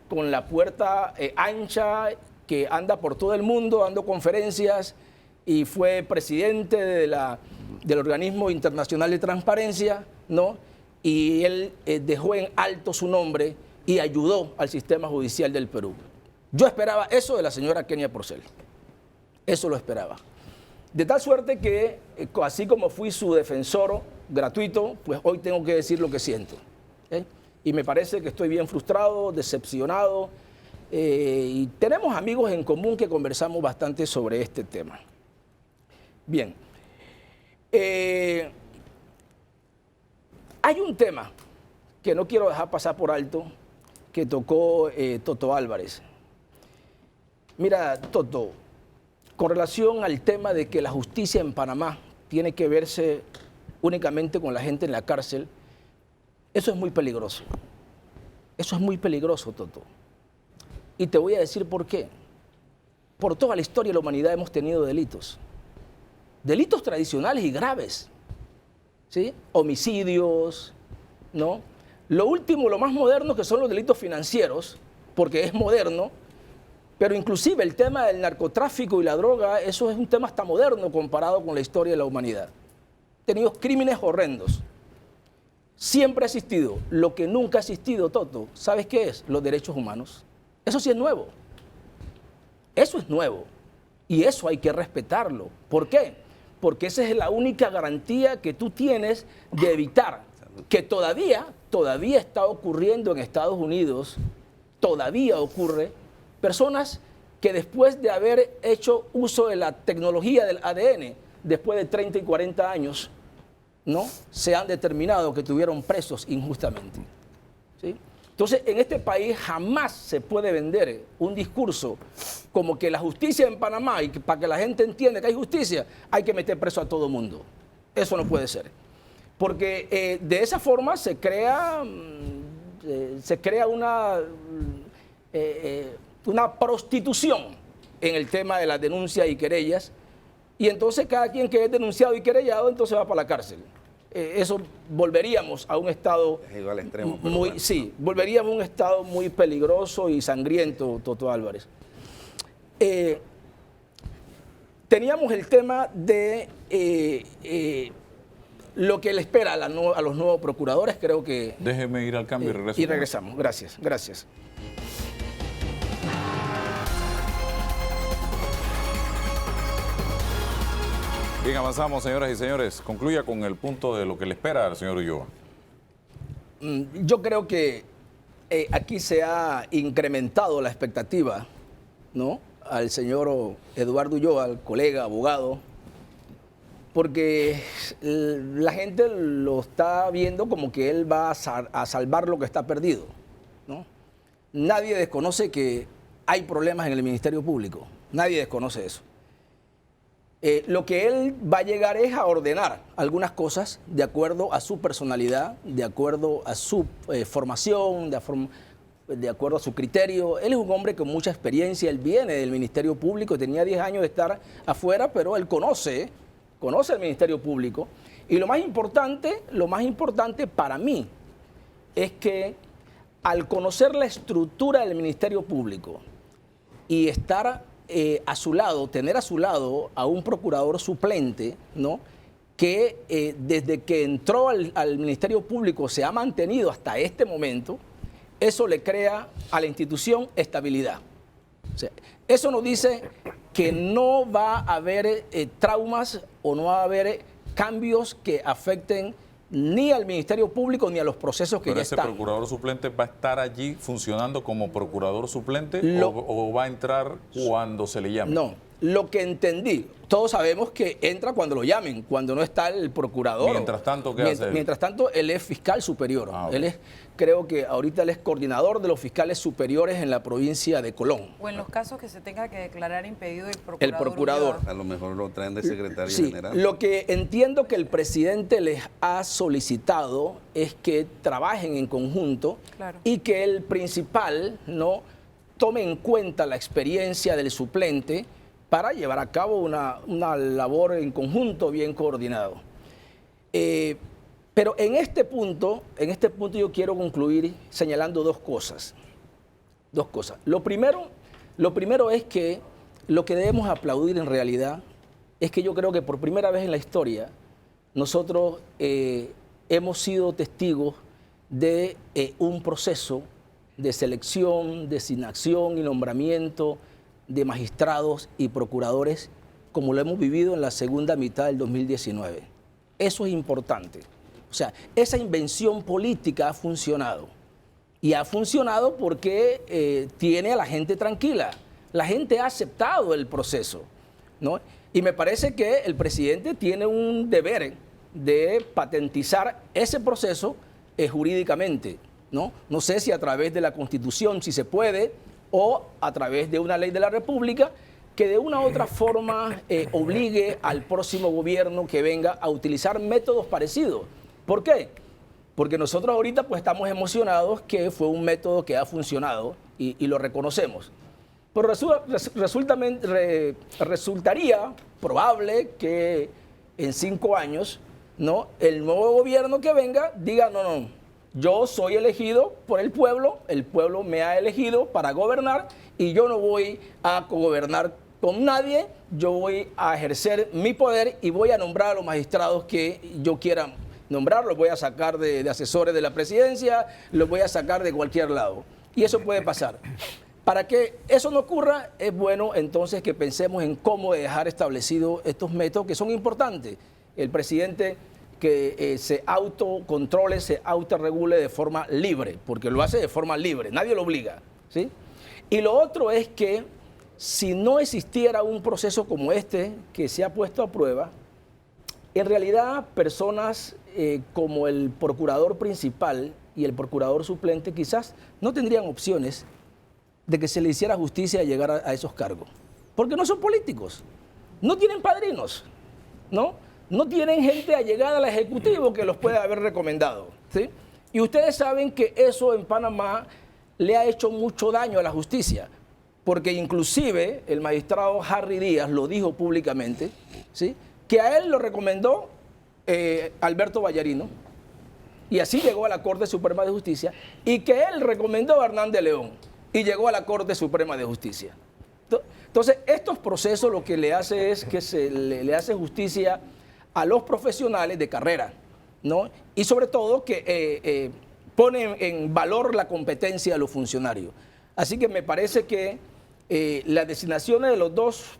con la puerta ancha, que anda por todo el mundo dando conferencias, y fue presidente del Organismo Internacional de Transparencia, ¿no? Y él dejó en alto su nombre y ayudó al sistema judicial del Perú. Yo esperaba eso de la señora Kenia Porcel. Eso lo esperaba. De tal suerte que, así como fui su defensor gratuito, pues hoy tengo que decir lo que siento. Y me parece que estoy bien frustrado, decepcionado, y tenemos amigos en común que conversamos bastante sobre este tema. Bien, Hay un tema que no quiero dejar pasar por alto, que tocó Toto Álvarez. Mira, Toto, con relación al tema de que la justicia en Panamá tiene que verse únicamente con la gente en la cárcel, eso es muy peligroso. Eso es muy peligroso, Toto. Y te voy a decir por qué. Por toda la historia de la humanidad hemos tenido delitos. Delitos tradicionales y graves. ¿Sí? Homicidios, ¿no? Lo último, lo más moderno, que son los delitos financieros, porque es moderno, pero inclusive el tema del narcotráfico y la droga, eso es un tema hasta moderno comparado con la historia de la humanidad. Tenido crímenes horrendos. Siempre ha existido. Lo que nunca ha existido, Toto, ¿sabes qué es? Los derechos humanos. Eso sí es nuevo. Eso es nuevo. Y eso hay que respetarlo. ¿Por qué? Porque esa es la única garantía que tú tienes de evitar que todavía está ocurriendo en Estados Unidos, todavía ocurre, personas que después de haber hecho uso de la tecnología del ADN, después de 30 y 40 años, ¿no? Se han determinado que estuvieron presos injustamente. ¿Sí? Entonces, en este país jamás se puede vender un discurso como que la justicia en Panamá, y que para que la gente entienda que hay justicia, hay que meter preso a todo mundo. Eso no puede ser. Porque de esa forma se crea una prostitución en el tema de las denuncias y querellas, y entonces cada quien que es denunciado y querellado entonces va para la cárcel. Eso volveríamos a un estado al extremo, muy, bueno. sí, volveríamos a un estado muy peligroso y sangriento, Toto Álvarez. Teníamos el tema de lo que le espera a los nuevos procuradores, creo que... Déjeme ir al cambio y regreso. Y regresamos, gracias, gracias. Bien, avanzamos, señoras y señores. Concluya con el punto de lo que le espera al señor Ulloa. Yo creo que aquí se ha incrementado la expectativa, ¿no?, al señor Eduardo Ulloa, al colega abogado, porque la gente lo está viendo como que él va a salvar lo que está perdido, ¿no? Nadie desconoce que hay problemas en el Ministerio Público, nadie desconoce eso. Lo que él va a llegar es a ordenar algunas cosas de acuerdo a su personalidad, de acuerdo a su formación, de acuerdo a su criterio. Él es un hombre con mucha experiencia, él viene del Ministerio Público, tenía 10 años de estar afuera, pero él conoce el Ministerio Público. Y lo más importante para mí es que al conocer la estructura del Ministerio Público y estar a su lado, tener a su lado a un procurador suplente, ¿no?, que desde que entró al Ministerio Público se ha mantenido hasta este momento, eso le crea a la institución estabilidad. O sea, eso nos dice que no va a haber traumas o no va a haber cambios que afecten ni al Ministerio Público ni a los procesos que ¿Pero ya ese están. procurador suplente va a estar allí funcionando como procurador suplente o va a entrar cuando se le llame? No, lo que entendí, todos sabemos que entra cuando lo llamen, cuando no está el procurador. Mientras tanto, ¿qué hace él? Mientras tanto, él es fiscal superior. Okay. Él es, creo que ahorita él es coordinador de los fiscales superiores en la provincia de Colón. O en los casos que se tenga que declarar impedido el procurador. A lo mejor lo traen de secretario Sí, general. lo que entiendo que el presidente les ha solicitado es que trabajen en conjunto, claro, y que el principal no tome en cuenta la experiencia del suplente para llevar a cabo una labor en conjunto bien coordinado. Pero en este punto yo quiero concluir señalando dos cosas. Lo primero es que lo que debemos aplaudir en realidad es que yo creo que por primera vez en la historia nosotros hemos sido testigos de un proceso de selección, designación y nombramiento de magistrados y procuradores como lo hemos vivido en la segunda mitad del 2019. Eso es importante. O sea, esa invención política ha funcionado. Y ha funcionado porque tiene a la gente tranquila. La gente ha aceptado el proceso, ¿no? Y me parece que el presidente tiene un deber de patentizar ese proceso jurídicamente, ¿no? No sé si a través de la Constitución, si se puede, o a través de una ley de la República, que de una u otra forma obligue al próximo gobierno que venga a utilizar métodos parecidos. ¿Por qué? Porque nosotros ahorita pues estamos emocionados que fue un método que ha funcionado y lo reconocemos. Pero resultaría probable que en 5 años, ¿no?, el nuevo gobierno que venga diga, no, yo soy elegido por el pueblo me ha elegido para gobernar y yo no voy a gobernar con nadie, yo voy a ejercer mi poder y voy a nombrar a los magistrados que yo quiera nombrar, los voy a sacar de asesores de la presidencia, los voy a sacar de cualquier lado. Y eso puede pasar. Para que eso no ocurra, es bueno entonces que pensemos en cómo dejar establecidos estos métodos que son importantes. El presidente que se autocontrole, se autorregule de forma libre, porque lo hace de forma libre, nadie lo obliga, ¿sí? Y lo otro es que si no existiera un proceso como este que se ha puesto a prueba, en realidad personas como el procurador principal y el procurador suplente quizás no tendrían opciones de que se le hiciera justicia y llegar a esos cargos. Porque no son políticos, no tienen padrinos, ¿no? No tienen gente allegada al Ejecutivo que los pueda haber recomendado, ¿sí? Y ustedes saben que eso en Panamá le ha hecho mucho daño a la justicia, porque inclusive el magistrado Harry Díaz lo dijo públicamente, ¿sí?, que a él lo recomendó Alberto Vallarino, y así llegó a la Corte Suprema de Justicia, y que él recomendó a Hernán de León, y llegó a la Corte Suprema de Justicia. Entonces, estos procesos lo que le hace es que le hace justicia a los profesionales de carrera, ¿no? Y sobre todo que pone en valor la competencia de los funcionarios. Así que me parece que las designaciones de los dos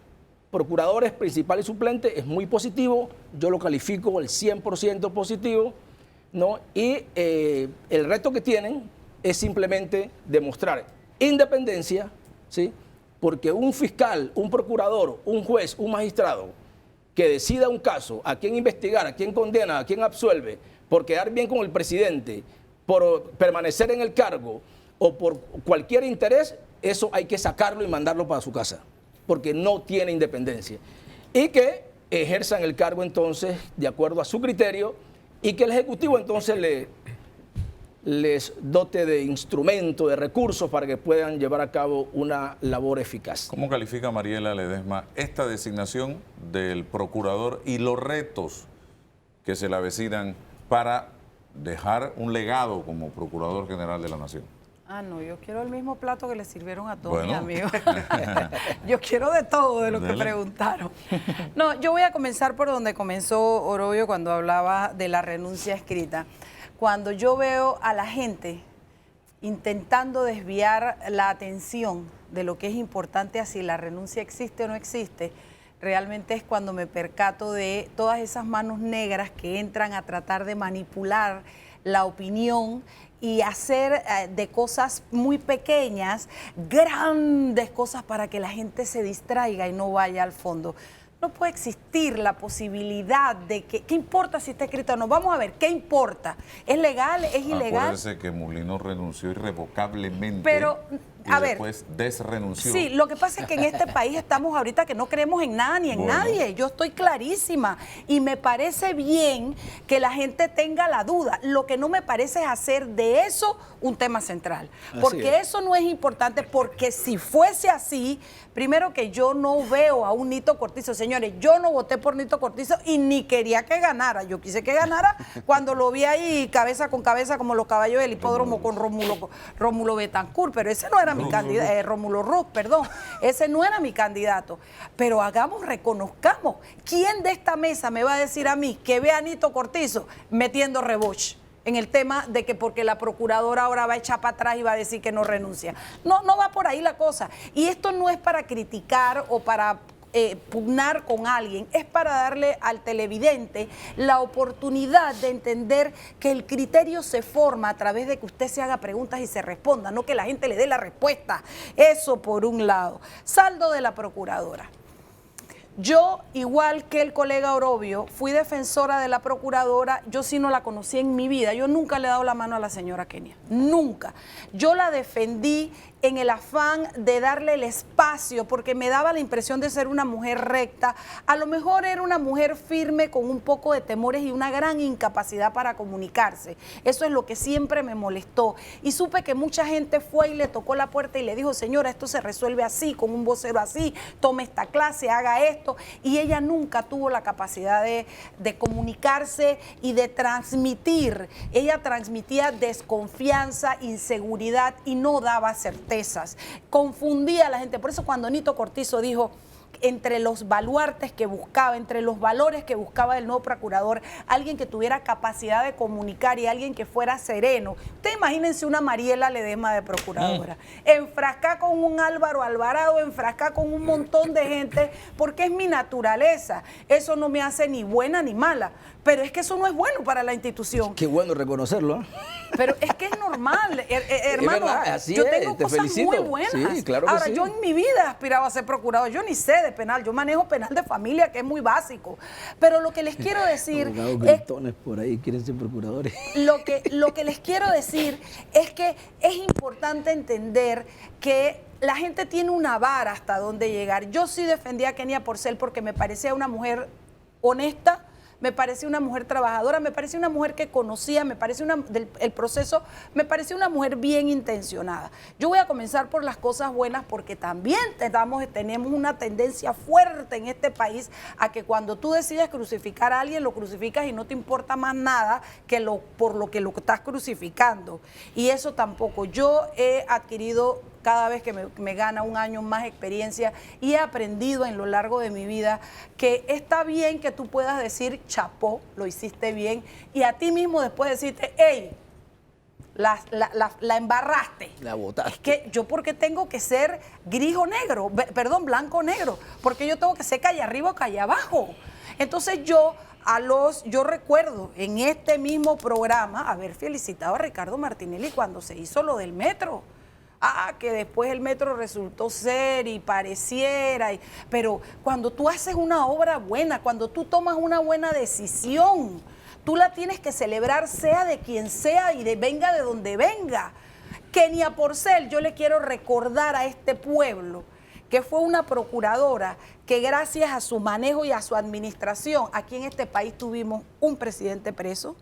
procuradores principales y suplentes es muy positivo, yo lo califico el 100% positivo, ¿no? Y el reto que tienen es simplemente demostrar independencia, ¿sí?, porque un fiscal, un procurador, un juez, un magistrado que decida un caso, a quién investigar, a quién condena, a quién absuelve, por quedar bien con el presidente, por permanecer en el cargo o por cualquier interés, eso hay que sacarlo y mandarlo para su casa, porque no tiene independencia. Y que ejerzan el cargo entonces de acuerdo a su criterio y que el Ejecutivo entonces les dote de instrumentos, de recursos para que puedan llevar a cabo una labor eficaz. ¿Cómo califica Mariela Ledesma esta designación del procurador y los retos que se le avecinan para dejar un legado como Procurador General de la Nación? Ah, no, yo quiero el mismo plato que le sirvieron a todos Bueno. mis amigos. Yo quiero de todo de lo que preguntaron. No, yo voy a comenzar por donde comenzó Orobio cuando hablaba de la renuncia escrita. Cuando yo veo a la gente intentando desviar la atención de lo que es importante a si la renuncia existe o no existe, realmente es cuando me percato de todas esas manos negras que entran a tratar de manipular la opinión y hacer de cosas muy pequeñas grandes cosas para que la gente se distraiga y no vaya al fondo. No puede existir la posibilidad de que... ¿Qué importa si está escrito o no? Vamos a ver, ¿qué importa? ¿Es legal? ¿Es ilegal? Acuérdese que Mulino renunció irrevocablemente. Pero, a ver, después desrenunció. Sí, lo que pasa es que en este país estamos ahorita que no creemos en nada ni en nadie. Yo estoy clarísima y me parece bien que la gente tenga la duda. Lo que no me parece es hacer de eso un tema central. Porque eso no es importante, porque si fuese así, primero que yo no veo a un Nito Cortizo. Señores, yo no voté por Nito Cortizo y ni quería que ganara. Yo quise que ganara cuando lo vi ahí cabeza con cabeza como los caballos del hipódromo con Rómulo Betancourt, pero ese no era mi candidato, Rómulo Ruz, perdón, ese no era mi candidato. Pero reconozcamos, ¿quién de esta mesa me va a decir a mí que ve a Nito Cortizo metiendo reboche en el tema de que porque la procuradora ahora va a echar para atrás y va a decir que no renuncia? No va por ahí la cosa. Y esto no es para criticar o para pugnar con alguien, es para darle al televidente la oportunidad de entender que el criterio se forma a través de que usted se haga preguntas y se responda, no que la gente le dé la respuesta. Eso por un lado. Saldo de la procuradora. Yo, igual que el colega Orobio, fui defensora de la procuradora. Yo sí no la conocí en mi vida. Yo nunca le he dado la mano a la señora Kenia. Nunca. Yo la defendí en el afán de darle el espacio, porque me daba la impresión de ser una mujer recta. A lo mejor era una mujer firme con un poco de temores y una gran incapacidad para comunicarse. Eso es lo que siempre me molestó. Y supe que mucha gente fue y le tocó la puerta y le dijo, señora, esto se resuelve así, con un vocero así, tome esta clase, haga esto. Y ella nunca tuvo la capacidad de comunicarse y de transmitir. Ella transmitía desconfianza, inseguridad y no daba certeza. Confundía a la gente. Por eso cuando Nito Cortizo dijo, entre los baluartes que buscaba, entre los valores que buscaba el nuevo procurador, alguien que tuviera capacidad de comunicar y alguien que fuera sereno. Ustedes imagínense una Mariela Ledesma de procuradora, enfrascada con un Álvaro Alvarado, enfrascada con un montón de gente, porque es mi naturaleza. Eso no me hace ni buena ni mala, pero es que eso no es bueno para la institución. Qué bueno reconocerlo, ¿eh? Pero es que es normal, hermano. Es verdad, así yo es, tengo te cosas felicito. muy buenas. Sí, claro que Ahora, sí. yo en mi vida aspiraba a ser procurador. Yo ni sé de penal, yo manejo penal de familia, que es muy básico. Pero lo que les quiero decir Abogados es, gritones por ahí quieren ser procuradores. lo que les quiero decir es que es importante entender que la gente tiene una vara hasta dónde llegar. Yo sí defendía a Kenia Porcel porque me parecía una mujer honesta, me parecía una mujer trabajadora, me parecía una mujer que conocía, me parecía el proceso, me parecía una mujer bien intencionada. Yo voy a comenzar por las cosas buenas porque también tenemos una tendencia fuerte en este país a que cuando tú decides crucificar a alguien, lo crucificas y no te importa más nada que por lo que lo estás crucificando. Y eso tampoco. Yo he adquirido cada vez que me gana un año más experiencia y he aprendido en lo largo de mi vida que está bien que tú puedas decir, chapó, lo hiciste bien, y a ti mismo después decirte, hey, la embarraste. La botaste. Es que yo porque tengo que ser gris o negro, perdón, blanco o negro, porque yo tengo que ser calle arriba o calle abajo. Entonces yo recuerdo en este mismo programa haber felicitado a Ricardo Martinelli cuando se hizo lo del metro. Que después el metro resultó ser y pareciera, pero cuando tú haces una obra buena, cuando tú tomas una buena decisión, tú la tienes que celebrar sea de quien sea y venga de donde venga. Kenia Porcel, yo le quiero recordar a este pueblo que fue una procuradora que gracias a su manejo y a su administración, aquí en este país tuvimos un presidente preso,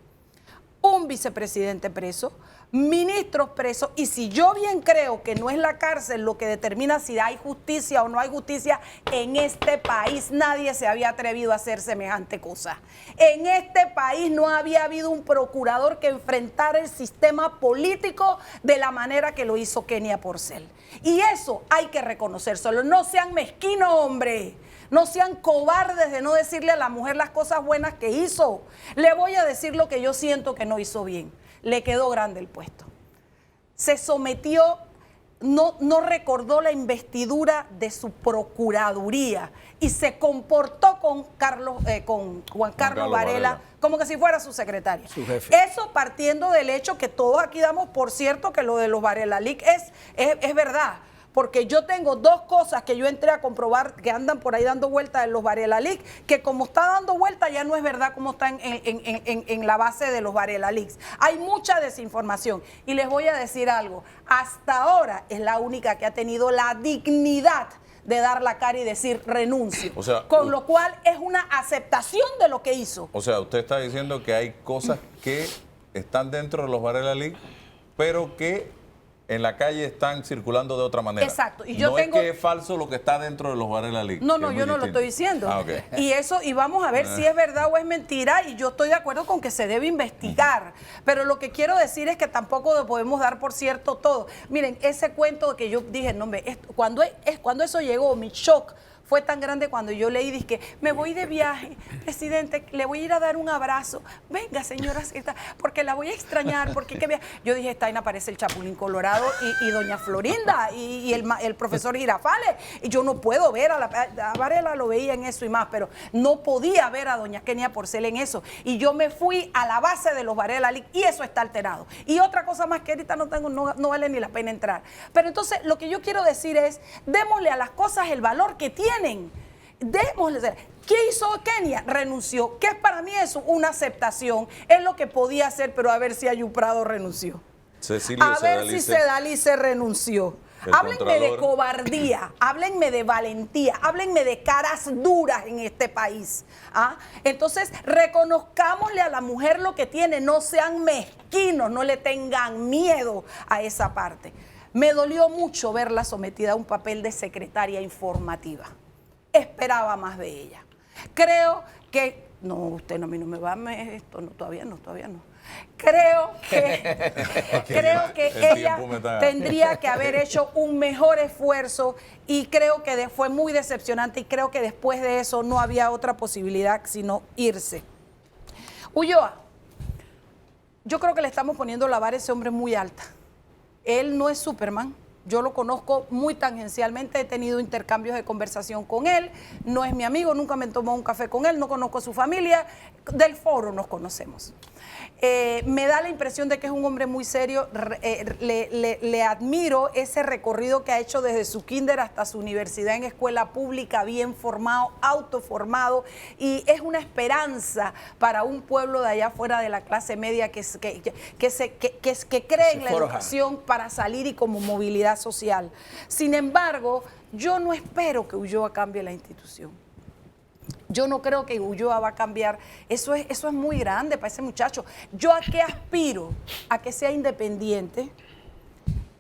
un vicepresidente preso, ministros presos, y si yo bien creo que no es la cárcel lo que determina si hay justicia o no hay justicia, en este país nadie se había atrevido a hacer semejante cosa. En este país no había habido un procurador que enfrentara el sistema político de la manera que lo hizo Kenia Porcel. Y eso hay que reconocérselo. No sean mezquinos, hombre. No sean cobardes de no decirle a la mujer las cosas buenas que hizo. Le voy a decir lo que yo siento que no hizo bien. Le quedó grande el puesto. Se sometió, no recordó la investidura de su procuraduría y se comportó con Juan Carlos Varela como que si fuera su secretario. Su jefe. Eso partiendo del hecho que todos aquí damos por cierto que lo de los Varela Leak es verdad. Porque yo tengo dos cosas que yo entré a comprobar que andan por ahí dando vueltas en los Varela Leaks, que como está dando vuelta ya no es verdad como está en la base de los Varela Leaks. Hay mucha desinformación. Y les voy a decir algo, hasta ahora es la única que ha tenido la dignidad de dar la cara y decir renuncio. O sea, con lo cual es una aceptación de lo que hizo. O sea, usted está diciendo que hay cosas que están dentro de los Varela Leaks, pero que en la calle están circulando de otra manera. Exacto. Y yo no tengo... es que es falso lo que está dentro de los Varela Leaks. No, yo no lo estoy diciendo. Okay. Y vamos a ver si es verdad o es mentira, y yo estoy de acuerdo con que se debe investigar. Pero lo que quiero decir es que tampoco podemos dar por cierto todo. Miren, ese cuento que yo dije, no, hombre, cuando eso llegó, mi shock fue tan grande cuando yo leí, dije, me voy de viaje, presidente, le voy a ir a dar un abrazo. Venga, señora, porque la voy a extrañar, porque yo dije, esta vaina parece el Chapulín Colorado y doña Florinda y el profesor Girafales. Y yo no puedo ver a Varela, lo veía en eso y más, pero no podía ver a doña Kenia Porcel en eso. Y yo me fui a la base de los Varela Leaks y eso está alterado. Y otra cosa más que ahorita no vale ni la pena entrar. Pero entonces lo que yo quiero decir es, démosle a las cosas el valor que tienen. démosle ser. ¿Qué hizo Kenia? Renunció. ¿Qué es para mí eso? Una aceptación. Es lo que podía hacer, pero a ver si Ayub Prado renunció. Cecilio A ver Sedalice. si Sedalice renunció. El Háblenme de Contralor. cobardía, háblenme de valentía, háblenme de caras duras en este país. ¿Ah? Entonces, reconozcámosle a la mujer lo que tiene, no sean mezquinos, no le tengan miedo a esa parte. Me dolió mucho verla sometida a un papel de secretaria informativa. Esperaba más de ella. Creo que, no, usted no, a mí no me va a esto, no, todavía no. Creo que el ella tiempo me está- tendría que haber hecho un mejor esfuerzo y creo que fue muy decepcionante y creo que después de eso no había otra posibilidad sino irse. Ulloa, yo creo que le estamos poniendo la vara a ese hombre muy alta. Él no es Superman. Yo lo conozco muy tangencialmente, he tenido intercambios de conversación con él, no es mi amigo, nunca me tomó un café con él, no conozco a su familia, del foro nos conocemos. Me da la impresión de que es un hombre muy serio, le admiro ese recorrido que ha hecho desde su kinder hasta su universidad en escuela pública, bien formado, autoformado, y es una esperanza para un pueblo de allá afuera de la clase media que cree en la educación para salir y como movilidad social. Sin embargo, yo no espero que Ulloa cambie la institución. Yo no creo que Ulloa va a cambiar. Eso es muy grande para ese muchacho. ¿Yo a qué aspiro? A que sea independiente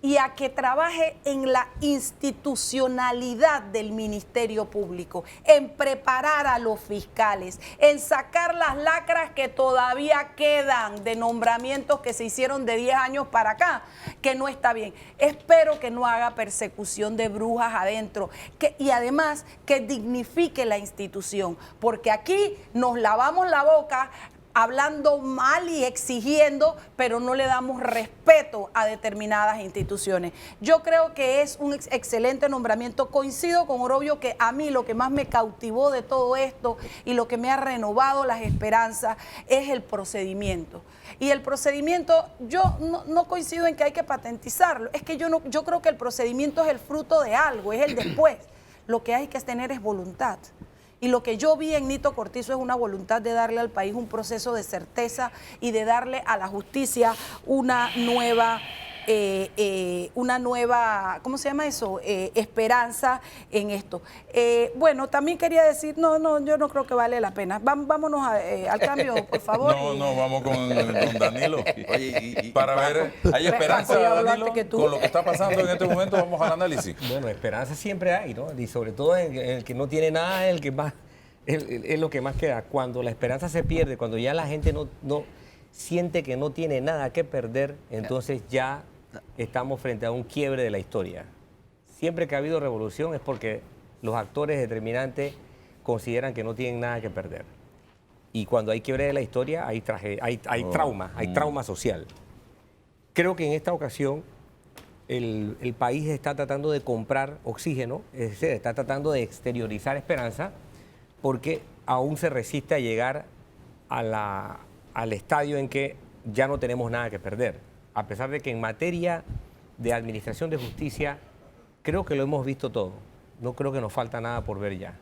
y a que trabaje en la institucionalidad del Ministerio Público, en preparar a los fiscales, en sacar las lacras que todavía quedan de nombramientos que se hicieron de 10 años para acá, que no está bien. Espero que no haga persecución de brujas adentro y además que dignifique la institución, porque aquí nos lavamos la boca hablando mal y exigiendo, pero no le damos respeto a determinadas instituciones. Yo creo que es un excelente nombramiento. Coincido con Orobio que a mí lo que más me cautivó de todo esto y lo que me ha renovado las esperanzas es el procedimiento. Y el procedimiento, yo no coincido en que hay que patentizarlo. Es que yo creo que el procedimiento es el fruto de algo, es el después. Lo que hay que tener es voluntad. Y lo que yo vi en Nito Cortizo es una voluntad de darle al país un proceso de certeza y de darle a la justicia una nueva, ¿cómo se llama eso? Esperanza en esto. Bueno, también quería decir, yo no creo que vale la pena. Vámonos al cambio, por favor. No, vamos con Danilo. Oye, Para ver, ¿hay esperanza, Paco, yo hablo Danilo, antes que tú. con lo que está pasando en este momento? Vamos al análisis. Bueno, esperanza siempre hay, ¿no? Y sobre todo en el que no tiene nada, el que más es lo que más queda. Cuando la esperanza se pierde, cuando ya la gente no siente que no tiene nada que perder, entonces ya estamos frente a un quiebre de la historia. Siempre que ha habido revolución es porque los actores determinantes consideran que no tienen nada que perder. Y cuando hay quiebre de la historia hay trauma social. Creo que en esta ocasión el país está tratando de comprar oxígeno, es decir, está tratando de exteriorizar esperanza, porque aún se resiste a llegar al estadio en que ya no tenemos nada que perder. A pesar de que en materia de administración de justicia, creo que lo hemos visto todo. No creo que nos falta nada por ver ya.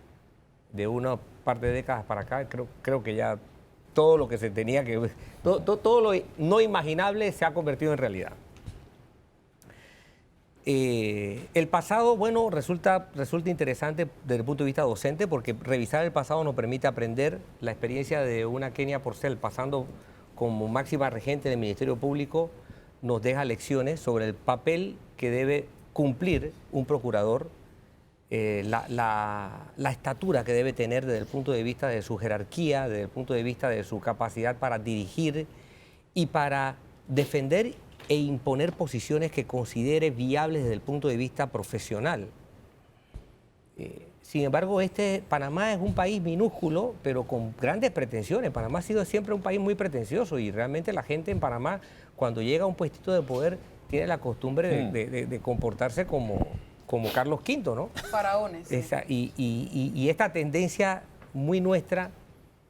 De una par de décadas para acá, creo que ya todo lo que se tenía que ver, todo lo no imaginable se ha convertido en realidad. El pasado, bueno, resulta interesante desde el punto de vista docente, porque revisar el pasado nos permite aprender la experiencia de una Kenia Porcel pasando como máxima regente del Ministerio Público, nos deja lecciones sobre el papel que debe cumplir un procurador, la estatura que debe tener desde el punto de vista de su jerarquía, desde el punto de vista de su capacidad para dirigir y para defender e imponer posiciones que considere viables desde el punto de vista profesional. Sin embargo, Panamá es un país minúsculo, pero con grandes pretensiones. Panamá ha sido siempre un país muy pretencioso y realmente la gente en Panamá, cuando llega a un puestito de poder, tiene la costumbre de comportarse como Carlos V, ¿no? Faraones. Sí. Y esta tendencia muy nuestra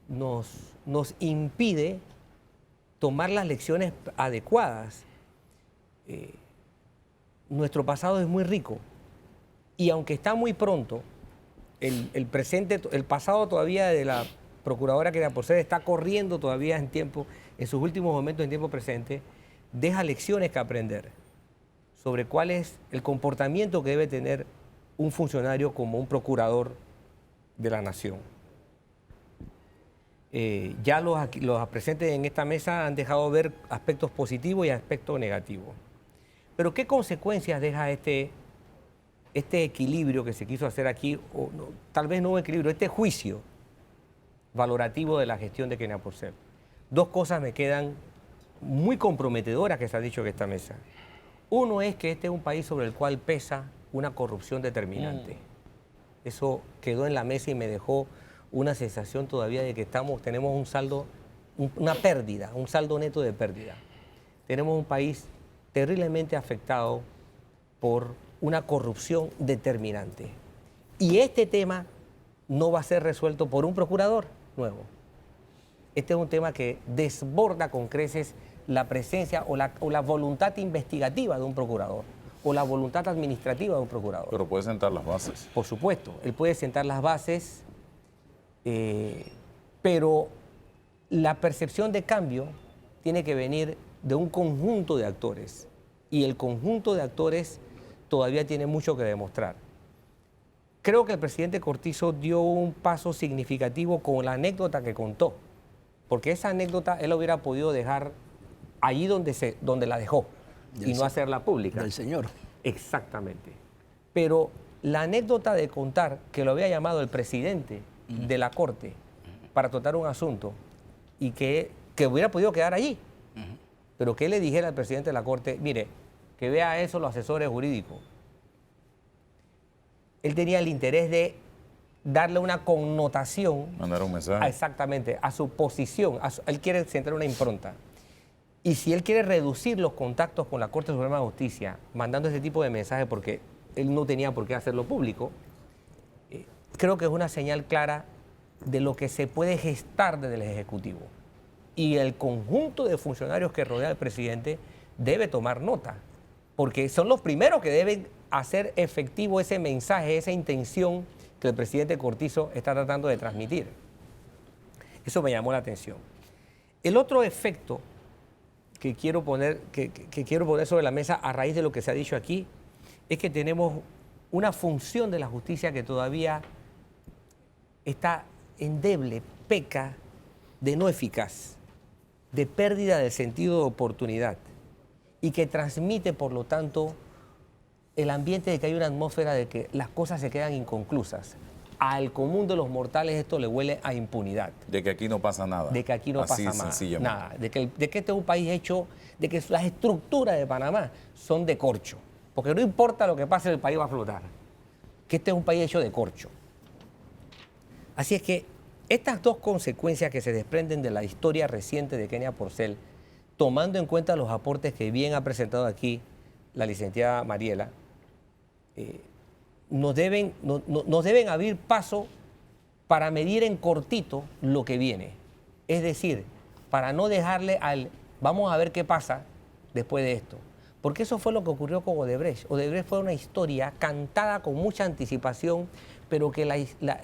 nos impide tomar las lecciones adecuadas. Nuestro pasado es muy rico y aunque está muy pronto, el presente, el pasado todavía de la procuradora Kenia Porcel está corriendo todavía en tiempo, en sus últimos momentos en tiempo presente, deja lecciones que aprender sobre cuál es el comportamiento que debe tener un funcionario como un procurador de la nación. Ya los presentes en esta mesa han dejado ver aspectos positivos y aspectos negativos. Pero ¿qué consecuencias deja este equilibrio que se quiso hacer aquí? O no, tal vez no un equilibrio, este juicio valorativo de la gestión de Kenia Porcel. Dos cosas me quedan muy comprometedoras que se ha dicho en esta mesa. Uno es que este es un país sobre el cual pesa una corrupción determinante. Eso quedó en la mesa y me dejó una sensación todavía de que tenemos un saldo, una pérdida, un saldo neto de pérdida. Tenemos un país terriblemente afectado por una corrupción determinante. Y este tema no va a ser resuelto por un procurador nuevo. Este es un tema que desborda con creces la presencia o la voluntad investigativa de un procurador o la voluntad administrativa de un procurador. Pero puede sentar las bases. Por supuesto, él puede sentar las bases, pero la percepción de cambio tiene que venir de un conjunto de actores y el conjunto de actores todavía tiene mucho que demostrar. Creo que el presidente Cortizo dio un paso significativo con la anécdota que contó, porque esa anécdota él hubiera podido dejar allí donde la dejó y no hacerla pública. Del señor. Exactamente. Pero la anécdota de contar que lo había llamado el presidente de la Corte para tratar un asunto y que hubiera podido quedar allí, pero que él le dijera al presidente de la Corte, mire, que vea eso los asesores jurídicos. Él tenía el interés de darle una connotación. Mandar un mensaje. Exactamente, a su posición. Él quiere centrar una impronta. Y si él quiere reducir los contactos con la Corte Suprema de Justicia, mandando ese tipo de mensajes porque él no tenía por qué hacerlo público, creo que es una señal clara de lo que se puede gestar desde el Ejecutivo. Y el conjunto de funcionarios que rodea al presidente debe tomar nota, porque son los primeros que deben hacer efectivo ese mensaje, esa intención que el presidente Cortizo está tratando de transmitir. Eso me llamó la atención. El otro efecto que quiero poner sobre la mesa a raíz de lo que se ha dicho aquí es que tenemos una función de la justicia que todavía está endeble, peca de no eficaz, de pérdida del sentido de oportunidad y que transmite, por lo tanto, el ambiente de que hay una atmósfera de que las cosas se quedan inconclusas. Al común de los mortales esto le huele a impunidad. De que aquí no pasa nada. De que aquí no Así pasa sencillamente. nada. De que este es un país hecho, de que las estructuras de Panamá son de corcho. Porque no importa lo que pase, el país va a flotar. Que este es un país hecho de corcho. Así es que estas dos consecuencias que se desprenden de la historia reciente de Kenia Porcel, tomando en cuenta los aportes que bien ha presentado aquí la licenciada Mariela, nos deben abrir paso para medir en cortito lo que viene. Es decir, para no dejarle vamos a ver qué pasa después de esto. Porque eso fue lo que ocurrió con Odebrecht. Odebrecht fue una historia cantada con mucha anticipación, pero que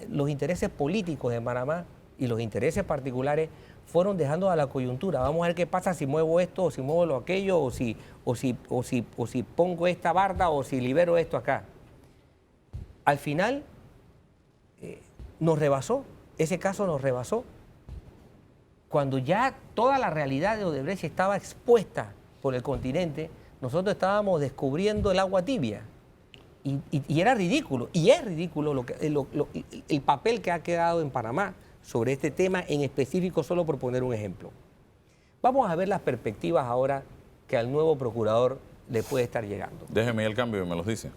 los intereses políticos de Panamá y los intereses particulares fueron dejando a la coyuntura. Vamos a ver qué pasa si muevo esto o si muevo lo aquello o si pongo esta barda o si libero esto acá. Al final nos rebasó, ese caso nos rebasó. Cuando ya toda la realidad de Odebrecht estaba expuesta por el continente, nosotros estábamos descubriendo el agua tibia. Y era ridículo, y es ridículo el papel que ha quedado en Panamá sobre este tema en específico, solo por poner un ejemplo. Vamos a ver las perspectivas ahora que al nuevo procurador le puede estar llegando. Déjeme el cambio y me los dice.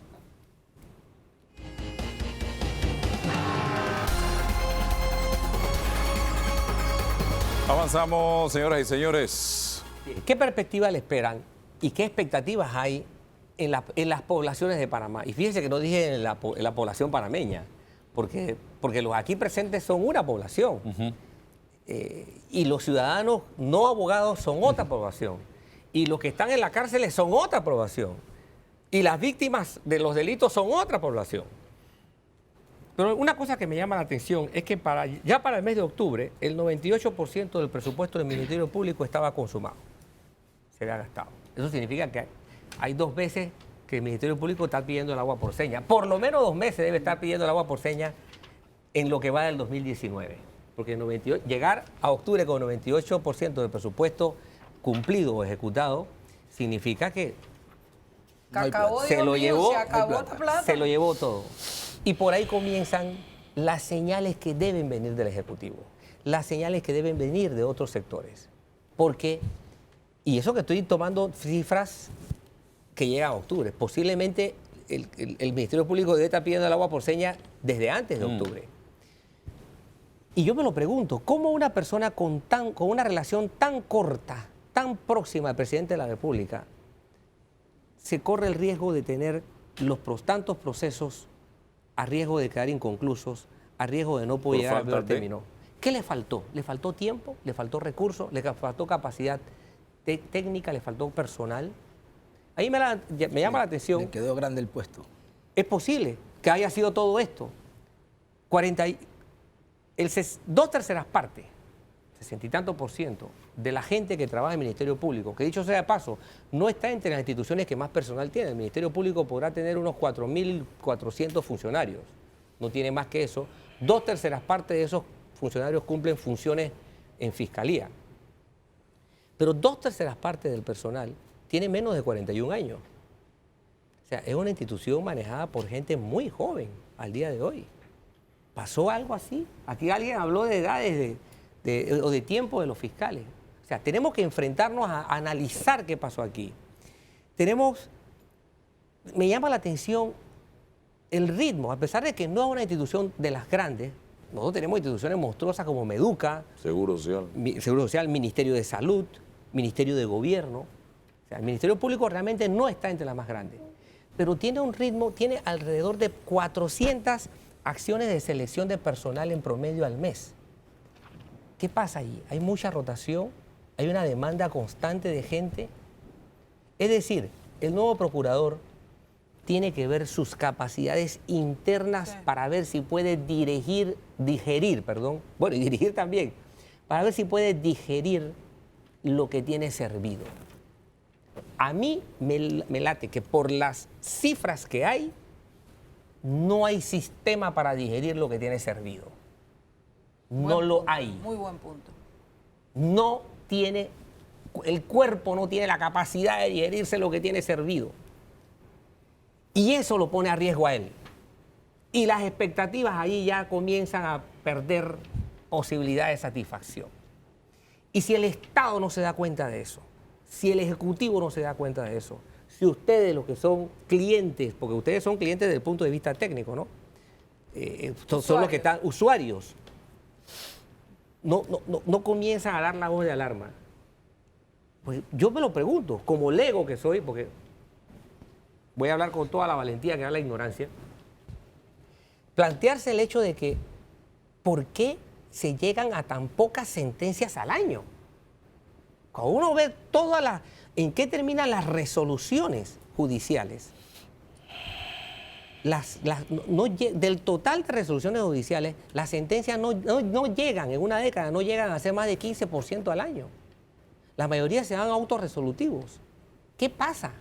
Avanzamos, señoras y señores. ¿Qué perspectiva le esperan y qué expectativas hay en las poblaciones de Panamá? Y fíjense que no dije en la población panameña, porque los aquí presentes son una población. Y los ciudadanos no abogados son otra población. Y los que están en la cárcel son otra población. Y las víctimas de los delitos son otra población. Pero una cosa que me llama la atención es que ya para el mes de octubre, el 98% del presupuesto del Ministerio Público estaba consumado. Se había gastado. Eso significa que hay 2 veces que el Ministerio Público está pidiendo el agua por seña. Por lo menos 2 meses debe estar pidiendo el agua por seña en lo que va del 2019. Porque llegar a octubre con 98% del presupuesto cumplido o ejecutado significa que se lo llevó, se lo llevó todo. Y por ahí comienzan las señales que deben venir del Ejecutivo, las señales que deben venir de otros sectores. Porque, y eso que estoy tomando cifras que llegan a octubre, posiblemente el Ministerio Público debe estar pidiendo el agua por seña desde antes de octubre. Y yo me lo pregunto, ¿cómo una persona con una relación tan corta, tan próxima al presidente de la República, se corre el riesgo de tener tantos procesos a riesgo de quedar inconclusos, a riesgo de no poder llegar al primer término? ¿Qué le faltó? ¿Le faltó tiempo? ¿Le faltó recursos? ¿Le faltó capacidad técnica? ¿Le faltó personal? Ahí me llama la atención. Le quedó grande el puesto. Es posible que haya sido todo esto. 2/3 partes, 60 y tantos %, de la gente que trabaja en el Ministerio Público, que dicho sea de paso, no está entre las instituciones que más personal tiene. El Ministerio Público podrá tener unos 4.400 funcionarios, no tiene más que eso. 2/3 partes de esos funcionarios cumplen funciones en fiscalía. Pero 2/3 partes del personal tiene menos de 41 años. O sea, es una institución manejada por gente muy joven al día de hoy. ¿Pasó algo así? Aquí alguien habló de edades o de tiempo de los fiscales. O sea, tenemos que enfrentarnos a analizar qué pasó aquí. Me llama la atención el ritmo, a pesar de que no es una institución de las grandes. Nosotros tenemos instituciones monstruosas como Meduca, Seguro Social, Ministerio de Salud, Ministerio de Gobierno. O sea, el Ministerio Público realmente no está entre las más grandes. Pero tiene un ritmo, tiene alrededor de 400 acciones de selección de personal en promedio al mes. ¿Qué pasa allí? Hay mucha rotación, hay una demanda constante de gente. Es decir, el nuevo procurador tiene que ver sus capacidades internas para ver si puede digerir, y dirigir también, para ver si puede digerir lo que tiene servido. A mí me late que por las cifras que hay, no hay sistema para digerir lo que tiene servido. No lo hay. Muy buen punto. No tiene, el cuerpo no tiene la capacidad de digerirse lo que tiene servido. Y eso lo pone a riesgo a él. Y las expectativas ahí ya comienzan a perder posibilidad de satisfacción. Y si el Estado no se da cuenta de eso, si el Ejecutivo no se da cuenta de eso, si ustedes, los que son clientes, porque ustedes son clientes desde el punto de vista técnico, ¿no? Son los que están usuarios, no comienzan a dar la voz de alarma. Pues yo me lo pregunto, como lego que soy, porque voy a hablar con toda la valentía que da la ignorancia, plantearse el hecho de que ¿por qué se llegan a tan pocas sentencias al año? Cuando uno ve en qué terminan las resoluciones judiciales, del total de resoluciones judiciales, las sentencias no llegan, en una década, no llegan a ser más de 15% al año. La mayoría se dan autorresolutivos. ¿Qué pasa?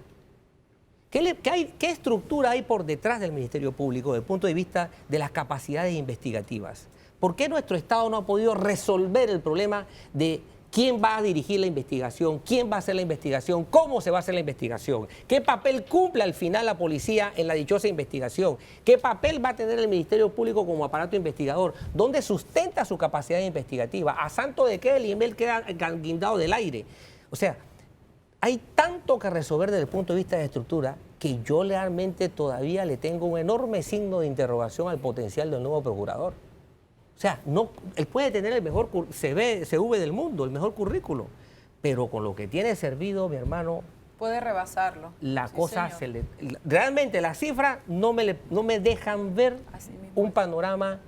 ¿Qué estructura hay por detrás del Ministerio Público desde el punto de vista de las capacidades investigativas? ¿Por qué nuestro Estado no ha podido resolver el problema de quién va a dirigir la investigación, quién va a hacer la investigación, cómo se va a hacer la investigación, qué papel cumple al final la policía en la dichosa investigación, qué papel va a tener el Ministerio Público como aparato investigador, dónde sustenta su capacidad investigativa, a santo de qué el nivel queda guindado del aire? O sea, hay tanto que resolver desde el punto de vista de estructura que yo realmente todavía le tengo un enorme signo de interrogación al potencial del nuevo procurador. O sea, él puede tener el mejor CV del mundo, el mejor currículo, pero con lo que tiene servido, mi hermano, puede rebasarlo. La cosa realmente las cifras no me dejan ver un panorama,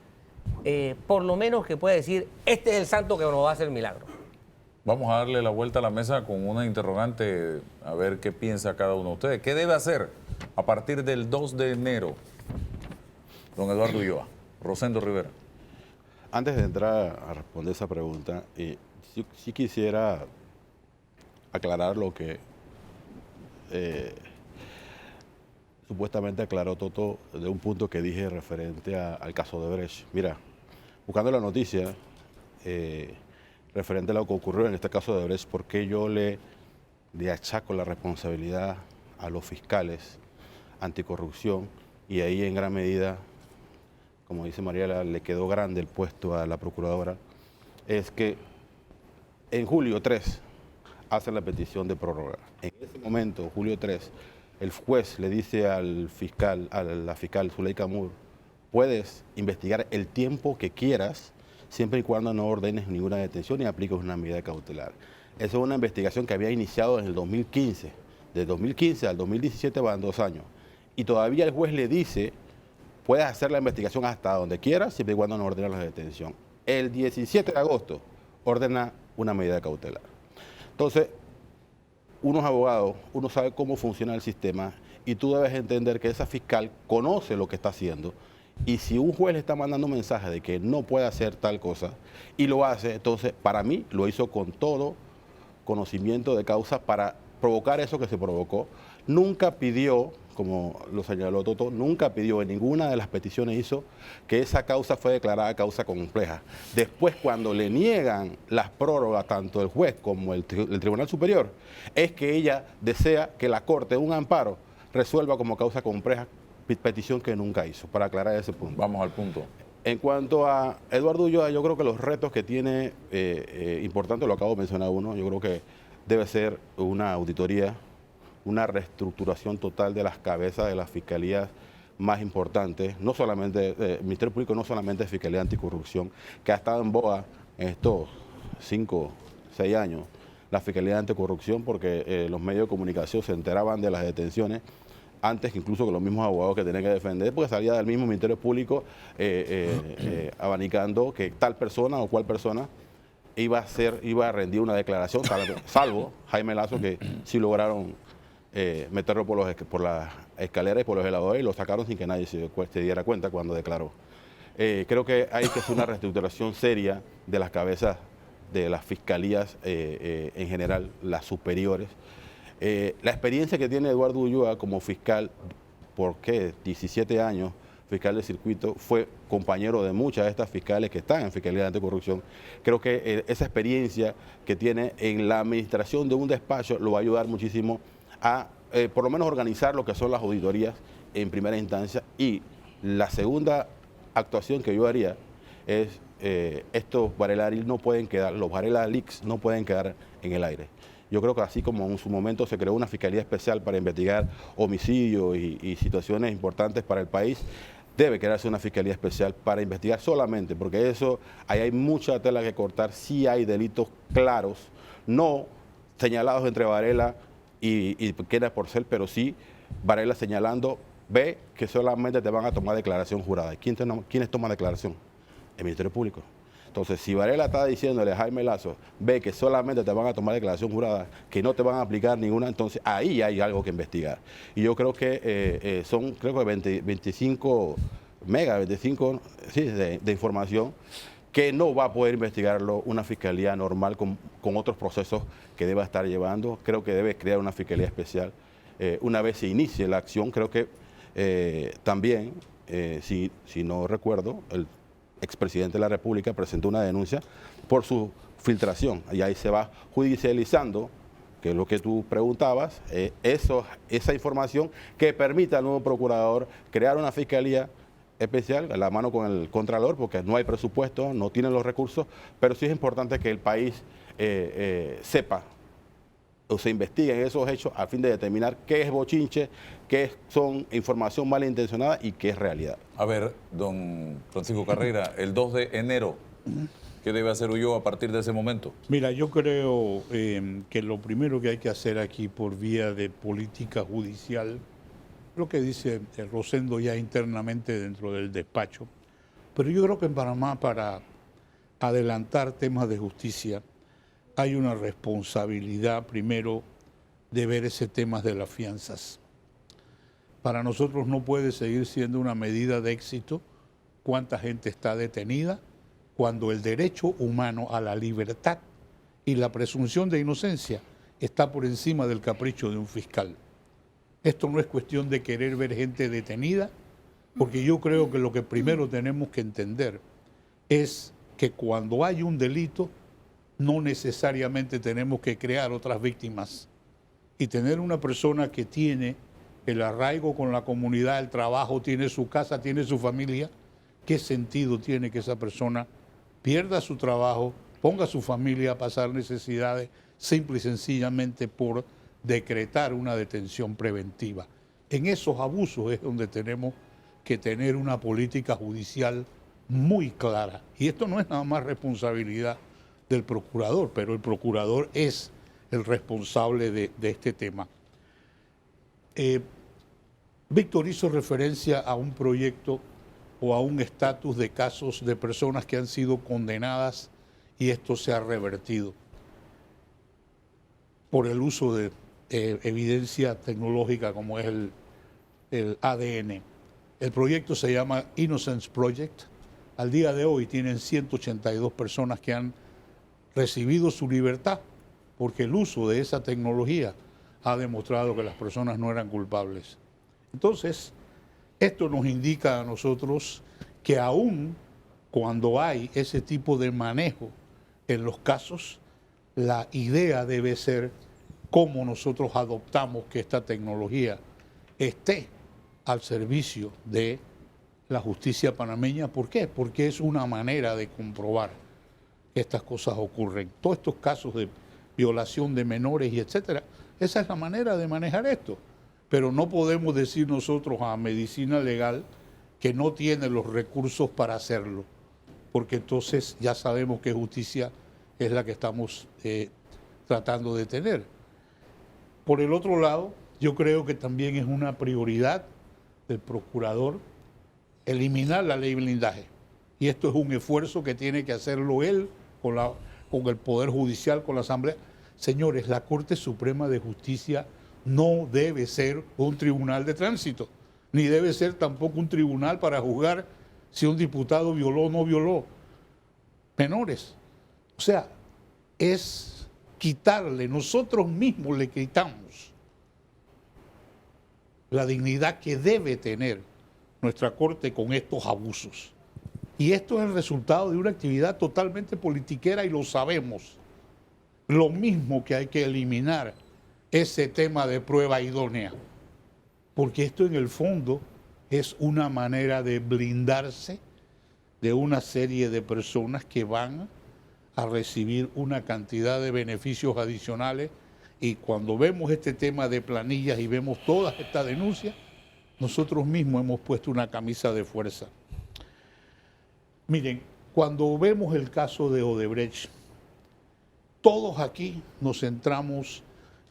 por lo menos que pueda decir, este es el santo que nos va a hacer el milagro. Vamos a darle la vuelta a la mesa con una interrogante, a ver qué piensa cada uno de ustedes. ¿Qué debe hacer a partir del 2 de enero, don Eduardo Ulloa? Rosendo Rivera. Antes de entrar a responder esa pregunta, sí quisiera aclarar lo que supuestamente aclaró Toto de un punto que dije referente al caso de Brecht. Mira, buscando la noticia referente a lo que ocurrió en este caso de Brecht, ¿por qué yo le achaco la responsabilidad a los fiscales anticorrupción? Y ahí en gran medida, como dice Mariela, le quedó grande el puesto a la procuradora, es que en julio 3 hacen la petición de prórroga. En ese momento, julio 3, el juez le dice al fiscal, a la fiscal Zuleika Moore, puedes investigar el tiempo que quieras, siempre y cuando no ordenes ninguna detención ni apliques una medida cautelar. Esa es una investigación que había iniciado en el 2015. De 2015 al 2017 van 2 años. Y todavía el juez le dice, puedes hacer la investigación hasta donde quieras, siempre y cuando no ordenes la detención. El 17 de agosto ordena una medida cautelar. Entonces, unos abogados, uno sabe cómo funciona el sistema y tú debes entender que esa fiscal conoce lo que está haciendo y si un juez le está mandando un mensaje de que no puede hacer tal cosa y lo hace, entonces para mí lo hizo con todo conocimiento de causa para provocar eso que se provocó. Nunca pidió, como lo señaló Toto, nunca pidió en ninguna de las peticiones hizo que esa causa fue declarada causa compleja. Después, cuando le niegan las prórrogas, tanto el juez como el Tribunal Superior, es que ella desea que la Corte, un amparo, resuelva como causa compleja, petición que nunca hizo, para aclarar ese punto. Vamos al punto. En cuanto a Eduardo Ulloa, yo creo que los retos que tiene, importante, lo acabo de mencionar uno, yo creo que debe ser una auditoría, una reestructuración total de las cabezas de las fiscalías más importantes, no solamente, el Ministerio Público no solamente es Fiscalía Anticorrupción, que ha estado en boga en estos 5, 6 años, la Fiscalía Anticorrupción, porque los medios de comunicación se enteraban de las detenciones antes que incluso que los mismos abogados que tenían que defender, porque salía del mismo Ministerio Público abanicando que tal persona o cual persona iba a rendir una declaración, salvo Jaime Lazo, que sí lograron meterlo por las escaleras y por los elevadores y lo sacaron sin que nadie se diera cuenta cuando declaró. Creo que hay que hacer una reestructuración seria de las cabezas de las fiscalías en general, las superiores. La experiencia que tiene Eduardo Ulloa como fiscal, ¿por qué? 17 años, fiscal de circuito, fue compañero de muchas de estas fiscales que están en Fiscalía Anticorrupción. Creo que esa experiencia que tiene en la administración de un despacho lo va a ayudar muchísimo a, por lo menos, organizar lo que son las auditorías en primera instancia. Y la segunda actuación que yo haría es, estos Varela no pueden quedar, los Varela Leaks no pueden quedar en el aire. Yo creo que así como en su momento se creó una fiscalía especial para investigar homicidios y situaciones importantes para el país, debe crearse una fiscalía especial para investigar solamente, porque eso, ahí hay mucha tela que cortar, sí hay delitos claros, no señalados entre Varela y Kenneth Porcel, pero sí Varela señalando, ve que solamente te van a tomar declaración jurada. ¿Quiénes toman declaración? El Ministerio Público. Entonces, si Varela está diciéndole a Jaime Lazo, ve que solamente te van a tomar declaración jurada, que no te van a aplicar ninguna, entonces ahí hay algo que investigar. Y yo creo que son, creo que 25 megas, 25 sí, de información que no va a poder investigarlo una fiscalía normal con otros procesos que deba estar llevando. Creo que debe crear una fiscalía especial. Una vez se inicie la acción, creo que también, si no recuerdo, el expresidente de la República presentó una denuncia por su filtración y ahí se va judicializando, que es lo que tú preguntabas, esa información que permita al nuevo procurador crear una fiscalía especial a la mano con el Contralor, porque no hay presupuesto, no tienen los recursos, pero sí es importante que el país sepa o se investiguen esos hechos a fin de determinar qué es bochinche, qué son información malintencionada y qué es realidad. A ver, don Francisco Carrera, el 2 de enero, ¿qué debe hacer Ulloa a partir de ese momento? Mira, yo creo que lo primero que hay que hacer aquí por vía de política judicial, lo que dice Rosendo ya internamente dentro del despacho, pero yo creo que en Panamá para adelantar temas de justicia hay una responsabilidad primero de ver ese tema de las fianzas. Para nosotros no puede seguir siendo una medida de éxito cuánta gente está detenida, cuando el derecho humano a la libertad y la presunción de inocencia está por encima del capricho de un fiscal. Esto no es cuestión de querer ver gente detenida, porque yo creo que lo que primero tenemos que entender es que cuando hay un delito, no necesariamente tenemos que crear otras víctimas. Y tener una persona que tiene el arraigo con la comunidad, el trabajo, tiene su casa, tiene su familia, ¿qué sentido tiene que esa persona pierda su trabajo, ponga a su familia a pasar necesidades, simple y sencillamente por decretar una detención preventiva? En esos abusos es donde tenemos que tener una política judicial muy clara. Y esto no es nada más responsabilidad del procurador, pero el procurador es el responsable de este tema. Víctor hizo referencia a un proyecto o a un estatus de casos de personas que han sido condenadas y esto se ha revertido por el uso de evidencia tecnológica como es el ADN. El proyecto se llama Innocence Project. Al día de hoy tienen 182 personas que han recibido su libertad porque el uso de esa tecnología ha demostrado que las personas no eran culpables. Entonces, esto nos indica a nosotros que aún cuando hay ese tipo de manejo en los casos, la idea debe ser cómo nosotros adoptamos que esta tecnología esté al servicio de la justicia panameña. ¿Por qué? Porque es una manera de comprobar que estas cosas ocurren. Todos estos casos de violación de menores y etcétera, esa es la manera de manejar esto. Pero no podemos decir nosotros a medicina legal que no tiene los recursos para hacerlo, porque entonces ya sabemos qué justicia es la que estamos tratando de tener. Por el otro lado, yo creo que también es una prioridad del procurador eliminar la ley blindaje. Y esto es un esfuerzo que tiene que hacerlo él con el Poder Judicial, con la Asamblea. Señores, la Corte Suprema de Justicia no debe ser un tribunal de tránsito, ni debe ser tampoco un tribunal para juzgar si un diputado violó o no violó menores. O sea, es quitarle, nosotros mismos le quitamos la dignidad que debe tener nuestra Corte con estos abusos. Y esto es el resultado de una actividad totalmente politiquera y lo sabemos. Lo mismo que hay que eliminar ese tema de prueba idónea, porque esto en el fondo es una manera de blindarse de una serie de personas que van a recibir una cantidad de beneficios adicionales, y cuando vemos este tema de planillas y vemos todas estas denuncias, nosotros mismos hemos puesto una camisa de fuerza. Miren, cuando vemos el caso de Odebrecht, todos aquí nos centramos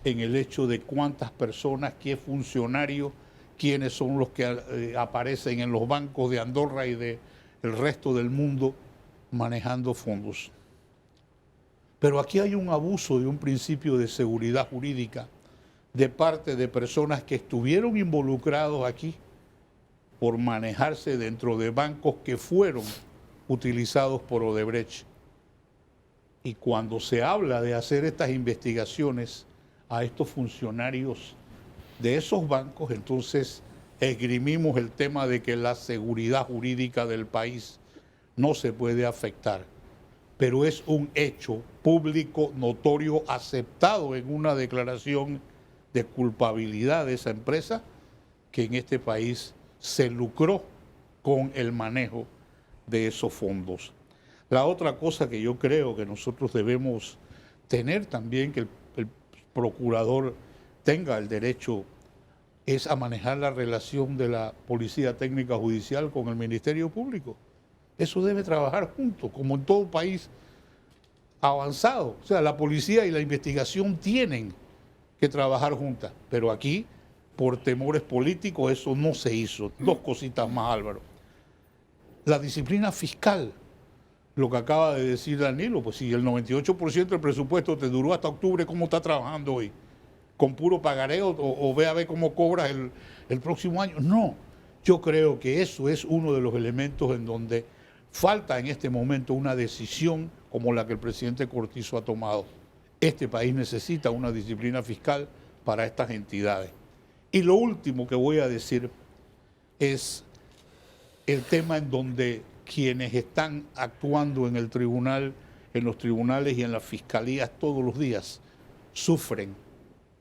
en el hecho de cuántas personas, qué funcionarios, quiénes son los que aparecen en los bancos de Andorra y del resto del mundo manejando fondos. Pero aquí hay un abuso de un principio de seguridad jurídica de parte de personas que estuvieron involucrados aquí por manejarse dentro de bancos que fueron utilizados por Odebrecht. Y cuando se habla de hacer estas investigaciones a estos funcionarios de esos bancos, entonces esgrimimos el tema de que la seguridad jurídica del país no se puede afectar. Pero es un hecho público, notorio, aceptado en una declaración de culpabilidad de esa empresa, que en este país se lucró con el manejo de esos fondos. La otra cosa que yo creo que nosotros debemos tener también, que el procurador tenga el derecho, es a manejar la relación de la Policía Técnica Judicial con el Ministerio Público. Eso debe trabajar juntos, como en todo país avanzado. O sea, la policía y la investigación tienen que trabajar juntas, pero aquí, por temores políticos, eso no se hizo. Dos cositas más, Álvaro. La disciplina fiscal, lo que acaba de decir Danilo, pues si el 98% del presupuesto te duró hasta octubre, ¿cómo está trabajando hoy? ¿Con puro pagareo o ve a ver cómo cobras el próximo año? No, Yo creo que eso es uno de los elementos en donde falta en este momento una decisión como la que el presidente Cortizo ha tomado. Este país necesita una disciplina fiscal para estas entidades. Y lo último que voy a decir es el tema en donde quienes están actuando en el tribunal, en los tribunales y en las fiscalías todos los días, sufren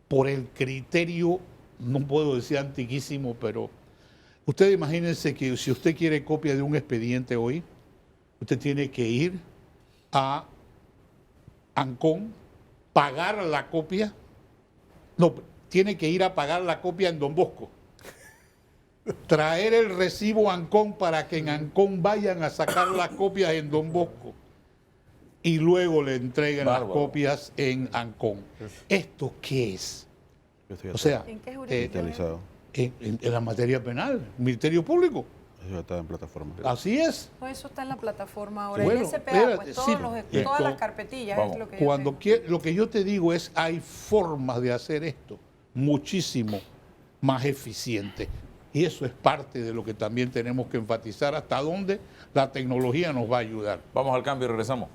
por el criterio, no puedo decir antiquísimo, pero usted imagínense que si usted quiere copia de un expediente hoy, usted tiene que ir a Ancón, pagar la copia, no, tiene que ir a pagar la copia en Don Bosco, traer el recibo a Ancón para que en Ancón vayan a sacar las copias en Don Bosco y luego le entreguen las copias en Ancón. ¿Esto qué es? O sea, ¿En qué jurisdicción? digitalizado. en la materia penal, Ministerio Público. Eso ya está en plataforma. Así es. No, eso está en la plataforma ahora. Bueno, en SPA, espérate, pues sí, todas las carpetillas vamos. es lo que yo Cuando tengo. lo que yo te digo es, hay formas de hacer esto muchísimo más eficientes. Y eso es parte de lo que también tenemos que enfatizar, hasta dónde la tecnología nos va a ayudar. Vamos al cambio y regresamos.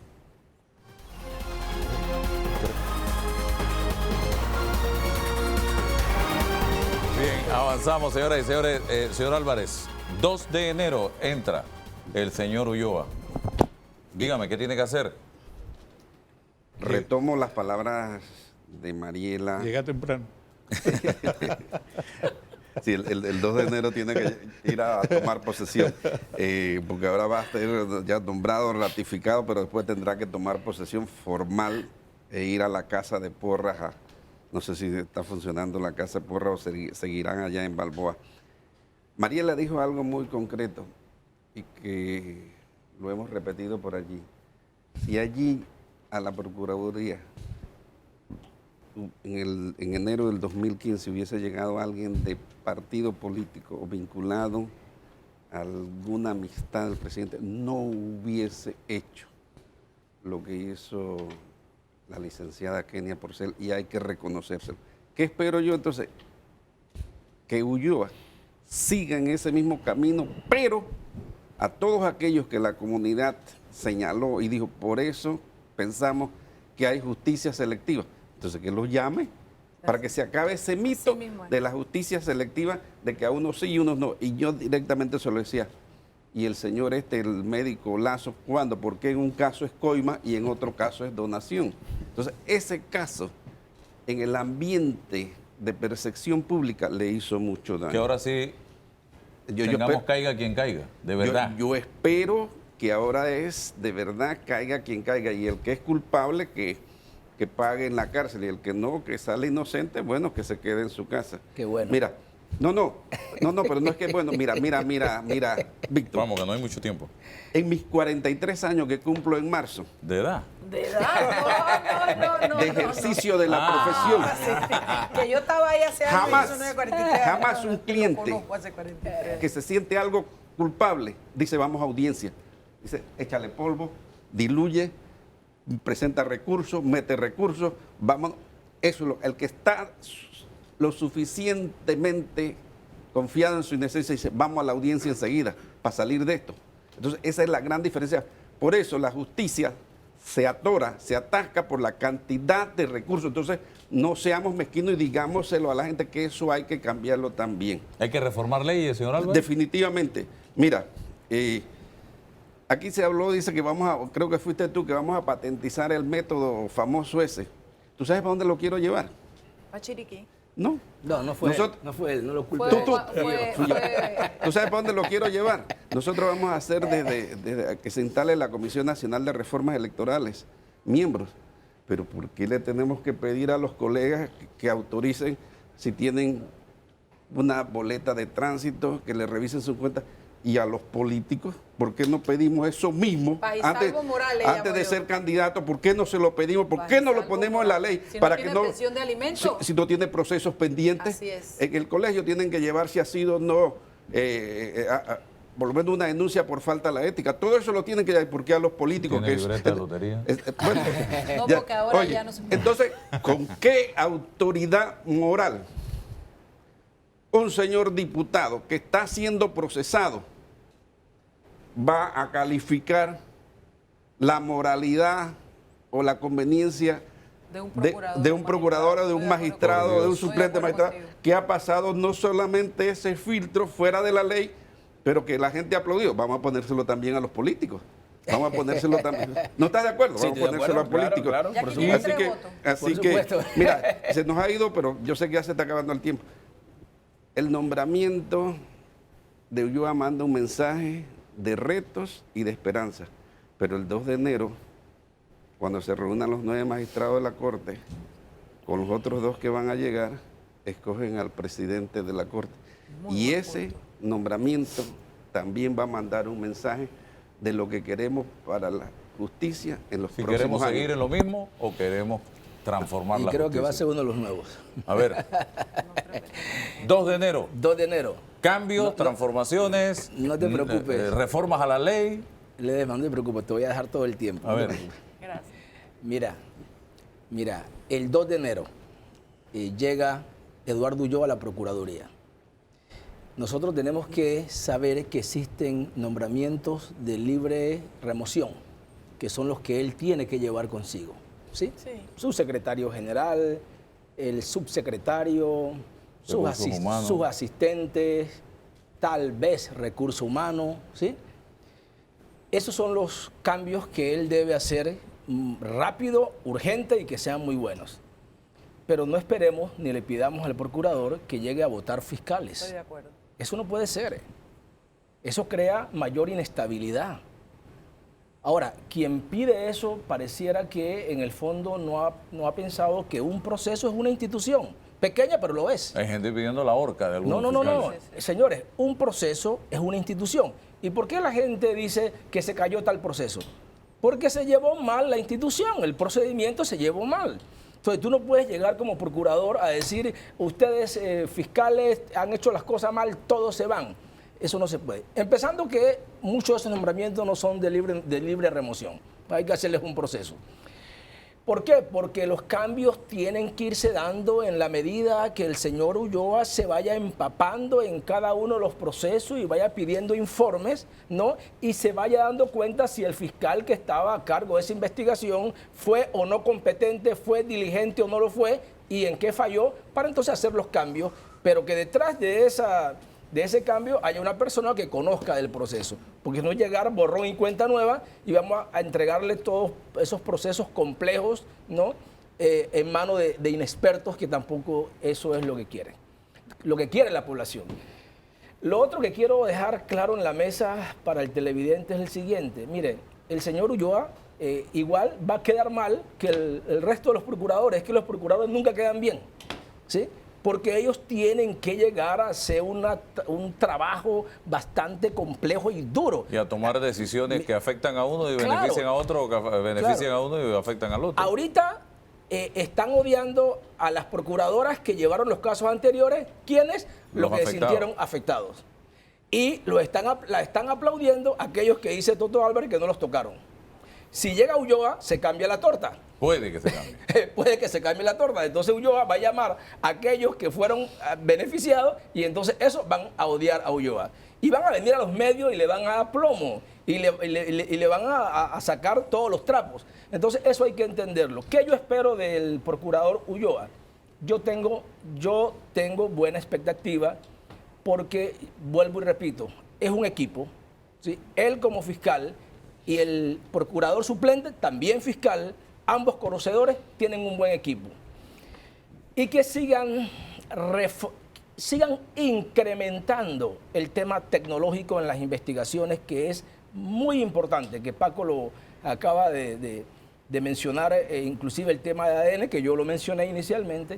Bien, avanzamos, señoras y señores. Señor Álvarez, 2 de enero entra el señor Ulloa. Dígame, ¿qué tiene que hacer? Retomo las palabras de Mariela. Llega temprano. Sí, el 2 de enero tiene que ir a tomar posesión, porque ahora va a ser ya nombrado, ratificado, pero después tendrá que tomar posesión formal e ir a la Casa de Porras. No sé si está funcionando la Casa de Porras o seguirán allá en Balboa. Mariela dijo algo muy concreto y que lo hemos repetido por allí. Si allí a la Procuraduría en enero del 2015 hubiese llegado alguien de partido político o vinculado a alguna amistad del presidente, no hubiese hecho lo que hizo la licenciada Kenia Porcel, y hay que reconocérselo. ¿Qué espero yo entonces? Que Ulloa siga en ese mismo camino, pero a todos aquellos que la comunidad señaló y dijo, por eso pensamos que hay justicia selectiva. Entonces, que los llame para que se acabe ese mito de la justicia selectiva, de que a unos sí y unos no. Y yo directamente se lo decía, y el señor el médico Lazo, ¿cuándo? Porque en un caso es coima y en otro caso es donación. Entonces, ese caso, en el ambiente de percepción pública, le hizo mucho daño. Que ahora sí Yo tengamos espero- caiga quien caiga, de verdad. Yo espero que ahora de verdad caiga quien caiga, y el que es culpable que pague en la cárcel, y el que no, que sale inocente, bueno, que se quede en su casa. Qué bueno. Mira, no, pero no es que bueno, mira, Víctor, Vamos, que no hay mucho tiempo. en mis 43 años que cumplo en marzo, ¿De edad? De edad, no. de ejercicio de la profesión, Sí, que yo estaba ahí hace años. Jamás, y eso no es 43 años, jamás no, un lo cliente conozco hace 43. que se siente algo culpable, dice vamos a audiencia, dice échale polvo, diluye, presenta recursos, mete recursos, vamos, eso es el que está lo suficientemente confiado en su inocencia dice vamos a la audiencia enseguida para salir de esto. Entonces esa es la gran diferencia. Por eso la justicia se atora, se atasca por la cantidad de recursos. Entonces no seamos mezquinos y digámoselo a la gente que eso hay que cambiarlo también. ¿Hay que reformar leyes, señor Álvarez? Definitivamente. Mira, aquí se habló, dice que creo que fuiste tú, que vamos a patentizar el método famoso ese. ¿Tú sabes para dónde lo quiero llevar? A Chiriquí. No. No fue Nosotros- él, no fue él, no lo culpe. Fue- ¿Tú sabes para dónde lo quiero llevar? Nosotros vamos a hacer desde que se instale la Comisión Nacional de Reformas Electorales, miembros. Pero ¿por qué le tenemos que pedir a los colegas que autoricen si tienen una boleta de tránsito, que le revisen su cuenta? Y a los políticos, ¿por qué no pedimos eso mismo Paisalvo Morales, antes llamo de yo. ser candidato? ¿Por qué no se lo pedimos? ¿Por qué no lo Paisalvo ponemos en la Morales. ley? Si no para tiene que no pensión de alimentos. si no tiene procesos pendientes. Así es. En el colegio tienen que llevar si ha sido no, por lo menos una denuncia por falta de la ética. Todo eso lo tienen que llevar. ¿Por qué a los políticos? ¿Tiene libreta de lotería? Bueno, No, porque ahora ya no se puede. Entonces, ¿con qué autoridad moral un señor diputado que está siendo procesado va a calificar la moralidad o la conveniencia de un procurador o de un magistrado, de un suplente magistrado, que ha pasado no solamente ese filtro fuera de la ley, pero que la gente ha aplaudido? Vamos a ponérselo también a los políticos. Vamos a ponérselo también. ¿No estás de acuerdo? Sí, Vamos a ponérselo a políticos. Claro, por supuesto. Así que, mira, se nos ha ido, pero yo sé que ya se está acabando el tiempo. El nombramiento de Ulloa manda un mensaje de retos y de esperanza. Pero el 2 de enero, cuando se reúnan los 9 magistrados de la Corte, con los otros 2 que van a llegar, escogen al presidente de la Corte. Y ese nombramiento también va a mandar un mensaje de lo que queremos para la justicia en los próximos ¿Queremos años. seguir en lo mismo o queremos transformar Y la creo justicia? que va a ser uno de los nuevos. A ver, 2 de enero, 2 de enero. cambios, transformaciones, no te preocupes. Reformas a la ley. Ledesma, no te preocupes, te voy a dejar todo el tiempo. A ver. Gracias. Mira, el 2 de enero llega Eduardo Ulloa a la Procuraduría. Nosotros tenemos que saber que existen nombramientos de libre remoción, que son los que él tiene que llevar consigo. ¿Sí? Sí. Subsecretario general, el subsecretario, Recursos humanos. sus asistentes, tal vez recursos humanos, ¿sí? Esos son los cambios que él debe hacer rápido, urgente y que sean muy buenos. Pero no esperemos ni le pidamos al procurador que llegue a votar fiscales. Estoy de acuerdo. Eso no puede ser. Eso crea mayor inestabilidad. Ahora, quien pide eso pareciera que en el fondo no ha pensado que un proceso es una institución. Pequeña, pero lo es. Hay gente pidiendo la horca de algunos No. fiscales. Señores, un proceso es una institución. ¿Y por qué la gente dice que se cayó tal proceso? Porque se llevó mal la institución, el procedimiento se llevó mal. Entonces tú no puedes llegar como procurador a decir, ustedes fiscales han hecho las cosas mal, todos se van. Eso no se puede. Empezando que muchos de esos nombramientos no son de libre remoción. Hay que hacerles un proceso. ¿Por qué? Porque los cambios tienen que irse dando en la medida que el señor Ulloa se vaya empapando en cada uno de los procesos y vaya pidiendo informes, ¿no? Y se vaya dando cuenta si el fiscal que estaba a cargo de esa investigación fue o no competente, fue diligente o no lo fue, y en qué falló, para entonces hacer los cambios, pero que detrás de ese cambio haya una persona que conozca del proceso, porque no llegar borrón y cuenta nueva y vamos a entregarle todos esos procesos complejos, ¿no? En manos de inexpertos, que tampoco eso es lo que quieren, lo que quiere la población. Lo otro que quiero dejar claro en la mesa para el televidente es el siguiente. Mire, el señor Ulloa igual va a quedar mal que el resto de los procuradores, es que los procuradores nunca quedan bien, ¿sí? Porque ellos tienen que llegar a hacer un trabajo bastante complejo y duro. Y a tomar decisiones que afectan a uno y Claro. benefician a otro, o que benefician a uno y afectan al otro. Ahorita están odiando a las procuradoras que llevaron los casos anteriores, quienes Los que se afectados. sintieron afectados. Y la están aplaudiendo aquellos que dice Toto Álvarez que no los tocaron. Si llega Ulloa, se cambia la torta. Puede que se cambie. Puede que se cambie la torta. Entonces Ulloa va a llamar a aquellos que fueron beneficiados y entonces esos van a odiar a Ulloa. Y van a venir a los medios y le van a dar plomo y le van a sacar todos los trapos. Entonces eso hay que entenderlo. ¿Qué yo espero del procurador Ulloa? Yo tengo buena expectativa porque, vuelvo y repito, es un equipo, ¿sí? Él como fiscal y el procurador suplente, también fiscal, ambos conocedores tienen un buen equipo. Y que sigan incrementando el tema tecnológico en las investigaciones, que es muy importante, que Paco lo acaba de mencionar, inclusive el tema de ADN, que yo lo mencioné inicialmente,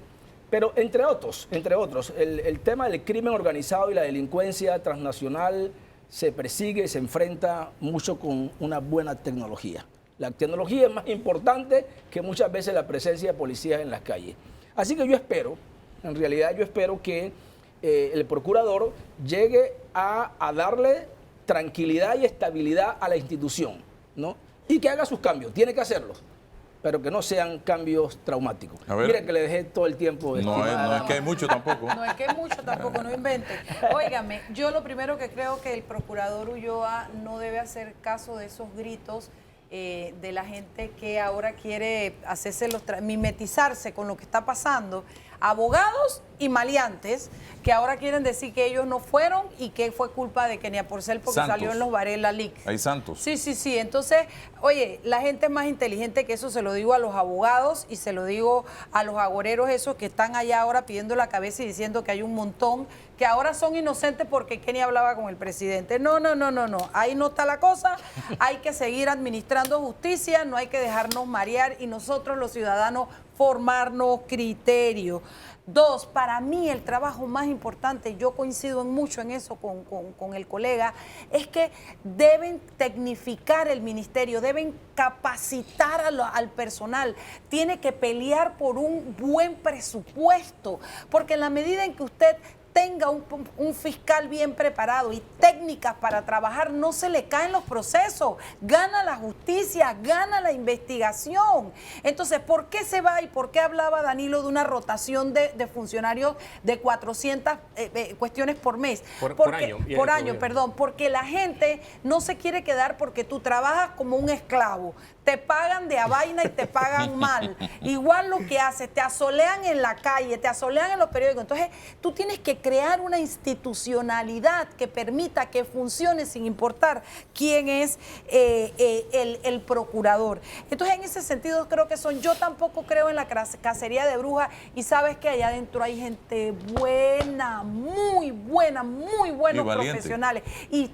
pero entre otros, el tema del crimen organizado y la delincuencia transnacional se persigue, se enfrenta mucho con una buena tecnología. La tecnología es más importante que muchas veces la presencia de policías en las calles. Así que yo espero, en realidad yo espero que el procurador llegue a darle tranquilidad y estabilidad a la institución, ¿no? Y que haga sus cambios, tiene que hacerlos. pero que no sean cambios traumáticos. A ver. Mira que le dejé todo el tiempo. No es, estimada no es dama. que hay mucho tampoco. No es que mucho tampoco, no invente. Óigame, yo lo primero que creo que el procurador Ulloa no debe hacer caso de esos gritos de la gente que ahora quiere mimetizarse con lo que está pasando. Abogados y maleantes que ahora quieren decir que ellos no fueron y que fue culpa de Kenia Porcel porque Santos. salió en los Varela Leaks. Hay Santos. Sí, sí, sí. Entonces, oye, la gente es más inteligente que eso, se lo digo a los abogados y se lo digo a los agoreros esos que están allá ahora pidiendo la cabeza y diciendo que hay un montón que ahora son inocentes porque Kenia hablaba con el presidente. No, no, no, no, no. Ahí no está la cosa. Hay que seguir administrando justicia, no hay que dejarnos marear y nosotros los ciudadanos formarnos criterios. Dos, para mí el trabajo más importante, yo coincido mucho en eso con el colega, es que deben tecnificar el ministerio, deben capacitar al personal, tiene que pelear por un buen presupuesto, porque en la medida en que usted tenga un fiscal bien preparado y técnicas para trabajar, no se le caen los procesos, gana la justicia, gana la investigación. Entonces, ¿por qué se va y por qué hablaba Danilo de una rotación de funcionarios de 400 cuestiones por mes? Por año. Por año, perdón, porque la gente no se quiere quedar porque tú trabajas como un esclavo. Te pagan de a vaina y te pagan mal. Igual lo que haces, te asolean en la calle, te asolean en los periódicos. Entonces, tú tienes que crear una institucionalidad que permita que funcione sin importar quién es el procurador. Entonces, en ese sentido, creo que yo tampoco creo en la cacería de brujas y sabes que allá adentro hay gente buena, muy buenos profesionales. Y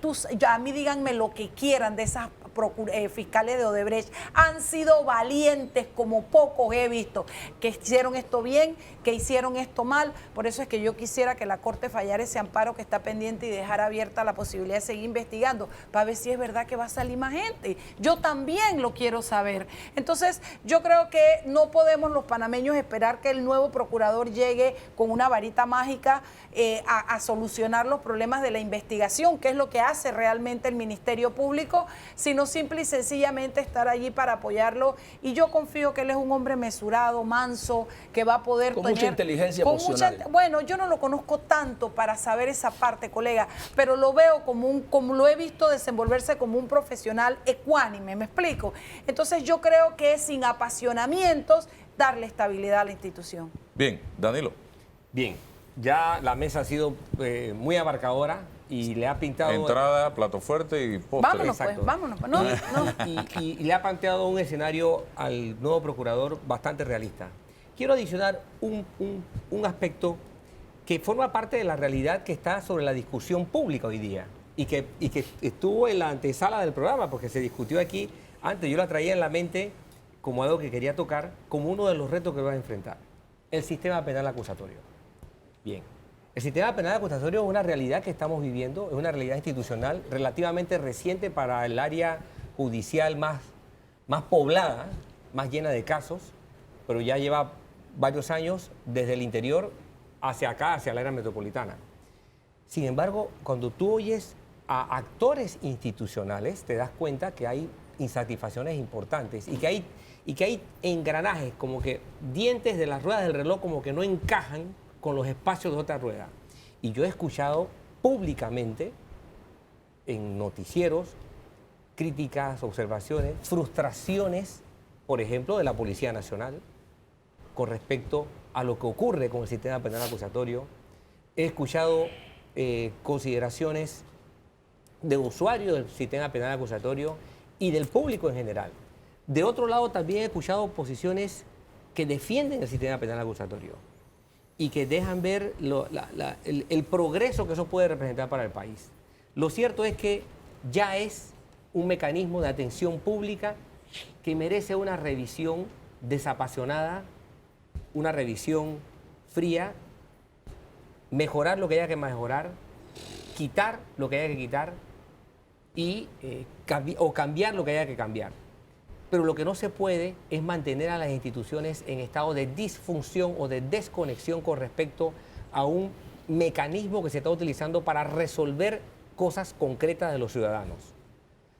a mí díganme lo que quieran de esas fiscales de Odebrecht, han sido valientes como pocos he visto, que hicieron esto bien, que hicieron esto mal. Por eso es que yo quisiera que la Corte fallara ese amparo que está pendiente y dejar abierta la posibilidad de seguir investigando para ver si es verdad que va a salir más gente. Yo también lo quiero saber. Entonces, yo creo que no podemos los panameños esperar que el nuevo procurador llegue con una varita mágica a solucionar los problemas de la investigación, que es lo que hace realmente el Ministerio Público, sino simple y sencillamente estar allí para apoyarlo. Y yo confío que él es un hombre mesurado, manso, que va a poder con mucha inteligencia emocional. Bueno, yo no lo conozco tanto para saber esa parte, colega, pero lo veo como lo he visto desenvolverse como un profesional ecuánime, ¿me explico? Entonces yo creo que sin apasionamientos darle estabilidad a la institución. Bien, Danilo. Bien, ya la mesa ha sido muy abarcadora y le ha pintado... Entrada, plato fuerte y postre. Vámonos Exacto. pues, vámonos pues. No, no. Y le ha planteado un escenario al nuevo procurador bastante realista. Quiero adicionar un aspecto que forma parte de la realidad que está sobre la discusión pública hoy día y que estuvo en la antesala del programa porque se discutió aquí antes. Yo la traía en la mente como algo que quería tocar como uno de los retos que va a enfrentar. El sistema penal acusatorio. Bien. El sistema penal acusatorio es una realidad que estamos viviendo, es una realidad institucional relativamente reciente para el área judicial más poblada, más llena de casos, pero ya lleva varios años desde el interior hacia acá, hacia la área metropolitana. Sin embargo, cuando tú oyes a actores institucionales, te das cuenta que hay insatisfacciones importantes y que hay engranajes, como que dientes de las ruedas del reloj como que no encajan con los espacios de otra rueda. Y yo he escuchado públicamente en noticieros críticas, observaciones, frustraciones, por ejemplo, de la Policía Nacional con respecto a lo que ocurre con el sistema penal acusatorio. He escuchado consideraciones de usuarios del sistema penal acusatorio y del público en general. De otro lado, también he escuchado posiciones que defienden el sistema penal acusatorio y que dejan ver el progreso que eso puede representar para el país. Lo cierto es que ya es un mecanismo de atención pública que merece una revisión desapasionada, una revisión fría, mejorar lo que haya que mejorar, quitar lo que haya que quitar y cambiar lo que haya que cambiar. Pero lo que no se puede es mantener a las instituciones en estado de disfunción o de desconexión con respecto a un mecanismo que se está utilizando para resolver cosas concretas de los ciudadanos.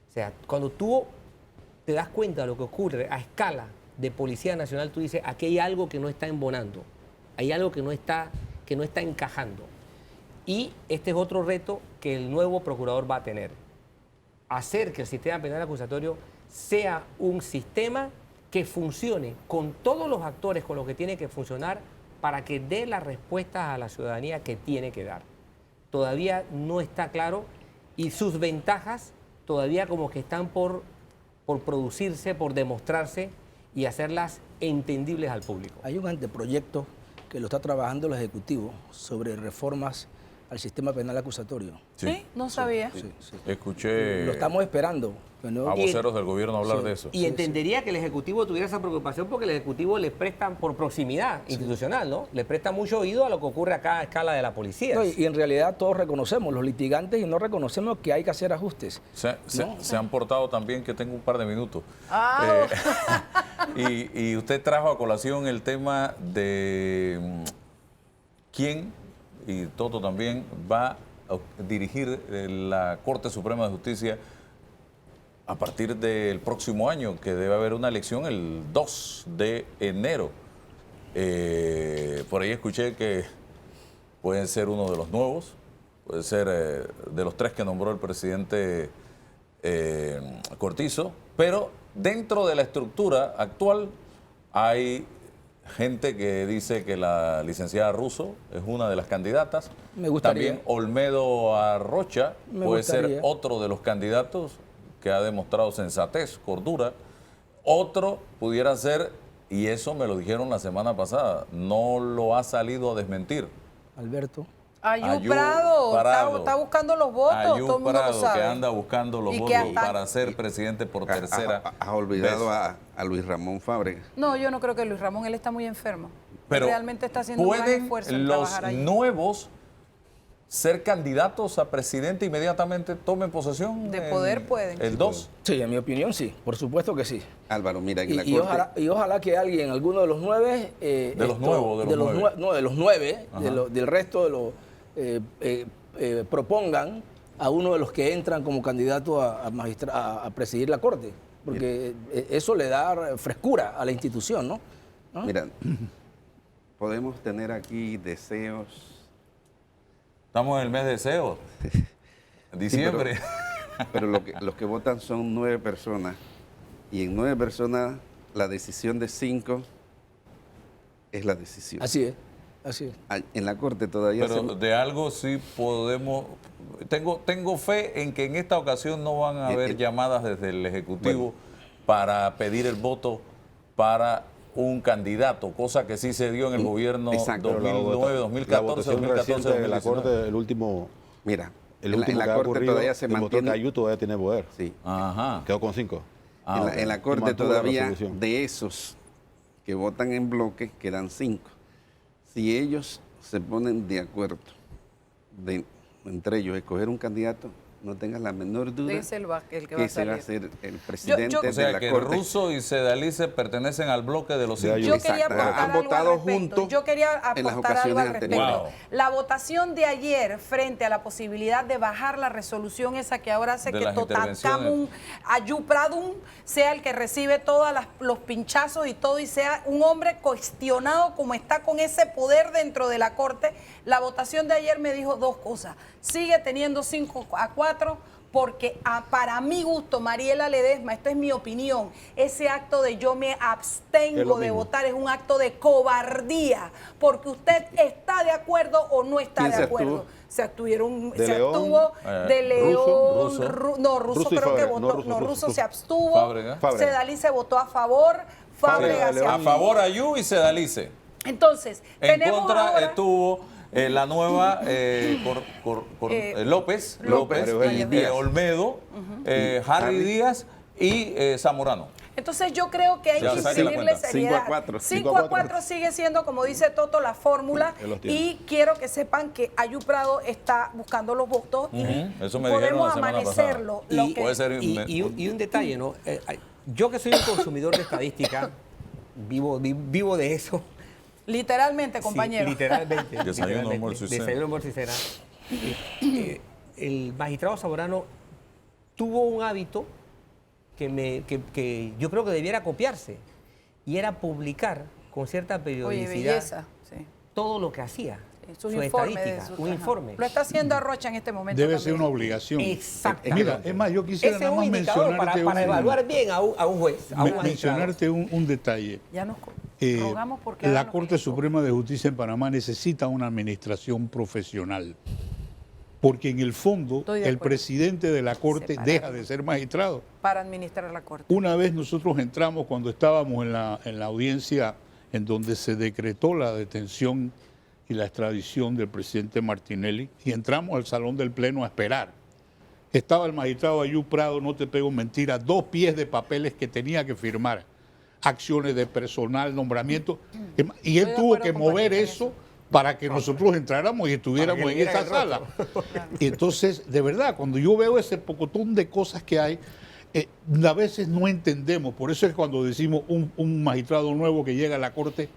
O sea, cuando tú te das cuenta de lo que ocurre a escala de Policía Nacional, tú dices, aquí hay algo que no está embonando, hay algo que no está encajando. Y este es otro reto que el nuevo procurador va a tener. Hacer que el sistema penal acusatorio sea un sistema que funcione con todos los actores con los que tiene que funcionar para que dé las respuestas a la ciudadanía que tiene que dar. Todavía no está claro y sus ventajas todavía como que están por producirse, por demostrarse y hacerlas entendibles al público. Hay un anteproyecto que lo está trabajando el Ejecutivo sobre reformas al sistema penal acusatorio. Sí, no sabía. Sí, sí. Escuché Lo estamos esperando. a voceros del gobierno hablar de eso. Y entendería que el Ejecutivo tuviera esa preocupación porque el Ejecutivo le prestan por proximidad institucional, ¿no? Le presta mucho oído a lo que ocurre acá a escala de la policía. No, y en realidad todos reconocemos, los litigantes, y no reconocemos que hay que hacer ajustes. Se han portado también, que tengo un par de minutos. Ah. Y usted trajo a colación el tema de quién, y Toto también, va a dirigir la Corte Suprema de Justicia a partir del próximo año, que debe haber una elección el 2 de enero. Por ahí escuché que pueden ser uno de los nuevos, puede ser de los 3 que nombró el presidente Cortizo, pero dentro de la estructura actual hay gente que dice que la licenciada Russo es una de las candidatas. Me gustaría. También Olmedo Arrocha puede ser otro de los candidatos que ha demostrado sensatez, cordura. Otro pudiera ser, y eso me lo dijeron la semana pasada, no lo ha salido a desmentir. Alberto. Ayú Prado está buscando los votos, Ayú todo el mundo Prado, lo sabe. que anda buscando los Y votos que hasta- para ser presidente por tercera Has olvidado vez. a Luis Ramón Fábrega. No, yo no creo que Luis Ramón, él está muy enfermo. Pero realmente está haciendo un gran ¿pueden esfuerzo en los trabajar ahí. nuevos ser candidatos a presidente inmediatamente tomen posesión? De poder pueden. El 2. Sí, en mi opinión sí, por supuesto que sí. Álvaro, mira, en la Y Corte... ojalá que alguien, alguno de los 9... De los nuevos, de los nueve. No, de los 9, Ajá. del resto de los... propongan a uno de los que entran como candidato a presidir la Corte, porque eso le da frescura a la institución, ¿no? ¿No? Mira, podemos tener aquí deseos. Estamos en el mes de deseo. Diciembre. Pero los que votan son 9 personas. Y en 9 personas la decisión de 5 es la decisión. Así es, así es. En la Corte todavía Pero de algo sí podemos... Tengo fe en que en esta ocasión no van a haber llamadas desde el Ejecutivo para pedir el voto para un candidato, cosa que sí se dio en el gobierno Exacto. 2009, 2014, La votación 2014, reciente de la 2019. Corte, el último, Mira, el en último la que ha Corte ocurrido, todavía se demostró que mantiene... Ayú todavía tiene poder. Sí. Ajá. Quedó con 5. En la Corte mantuvo la todavía, resolución. de esos que votan en bloque, quedan 5. Si ellos se ponen de acuerdo entre ellos escoger un candidato, no tengas la menor duda Ese es el que va que a ese va a salir. ser el presidente O de sea la que Corte. Russo y Sedalice pertenecen al bloque de los De 5. Ayú. Yo quería Exacto. aportar Han algo votado al respecto. juntos Yo quería en las aportar algo al ocasiones respecto. anteriores. Wow. La votación de ayer frente a la posibilidad de bajar la resolución esa que ahora hace De que las Totacamun Ayú Pradun sea el que recibe todos los pinchazos y todo y sea un hombre cuestionado como está con ese poder dentro de la Corte. La votación de ayer me dijo 2 cosas. Sigue teniendo 5-4 porque para mi gusto, Mariela Ledesma, esta es mi opinión, ese acto de yo me Es abstengo lo de mismo. votar es un acto de cobardía, porque usted está de acuerdo o no está ¿Quién de se acuerdo. abstuvo? Se abstuvieron, De se León, abstuvo de León, Russo. no, Russo Russo y creo que Fábrega, votó, no, Russo, Russo Russo. se abstuvo, Fábrega. Sedalice votó a favor, Fábrega se A abstuvo. favor Ayú y Sedalice. Entonces, En tenemos contra ahora... estuvo la nueva López, Eugenia Díaz. Olmedo, Harry Díaz y Zamorano. Entonces yo creo que hay Ya, que saque la imprimirle cuenta. seriedad. 5-4. 5-4 sigue siendo, como dice Toto, la fórmula. Él los tiene. Y quiero que sepan que Ayú Prado está buscando los votos y Eso me dijeron podemos la semana amanecerlo. pasada. Lo que- Puede ser Y un detalle, ¿no? Yo que soy un consumidor de estadística, vivo de eso. Literalmente, compañero. Sí, literalmente. Desayuno, literalmente. almuerzo y cena. Desayuno, almuerzo y cena. El magistrado Zamorano tuvo un hábito que yo creo que debiera copiarse. y era publicar con cierta Oye, periodicidad belleza. Sí. todo lo que hacía. Es un Su informe. estadística, un ajá. informe. Lo está haciendo Arrocha en este momento. Debe también. ser una obligación. Exactamente. Mira, es más, yo quisiera Ese es nada un más indicador mencionarte para evaluar bien a un juez, a un magistrado. mencionarte un detalle. Ya nos Eh, rogamos porque hagan la lo Corte que- Suprema de Justicia en Panamá necesita una administración profesional, porque en el fondo Estoy de el acuerdo. presidente de la Corte Separado. deja de ser magistrado. para administrar la Corte. Una vez nosotros entramos, cuando estábamos en la audiencia en donde se decretó la detención y la extradición del presidente Martinelli, y entramos al salón del Pleno a esperar. Estaba el magistrado Ayú Prado, no te pego mentira, 2 pies de papeles que tenía que firmar, acciones de personal, nombramiento, y él Estoy de tuvo acuerdo que con mover Patricia en eso para que nosotros entráramos y estuviéramos en esa sala. Y entonces, de verdad, cuando yo veo ese pocotón de cosas que hay, a veces no entendemos. Por eso es cuando decimos un magistrado nuevo que llega a la Corte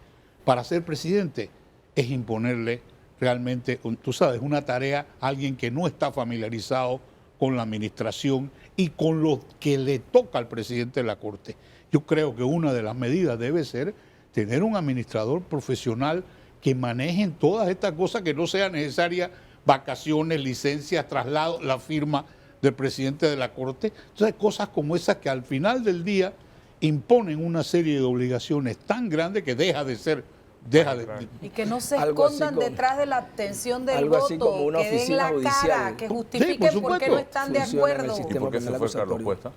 para ser presidente, es imponerle realmente, tú sabes, una tarea a alguien que no está familiarizado con la administración y con lo que le toca al presidente de la Corte. Yo creo que una de las medidas debe ser tener un administrador profesional que maneje todas estas cosas, que no sea necesaria vacaciones, licencias, traslados, la firma del presidente de la Corte. Entonces, cosas como esas que al final del día imponen una serie de obligaciones tan grandes que deja de ser, Y que no se Algo así escondan como- detrás de la obtención del algo voto, así como una que den oficina la cara, judicial. que Sí, justifiquen por por qué supuesto. no están de Funciona en el acuerdo. ¿Y sistema por qué se penal fue Carlos acusatorio. Cuesta?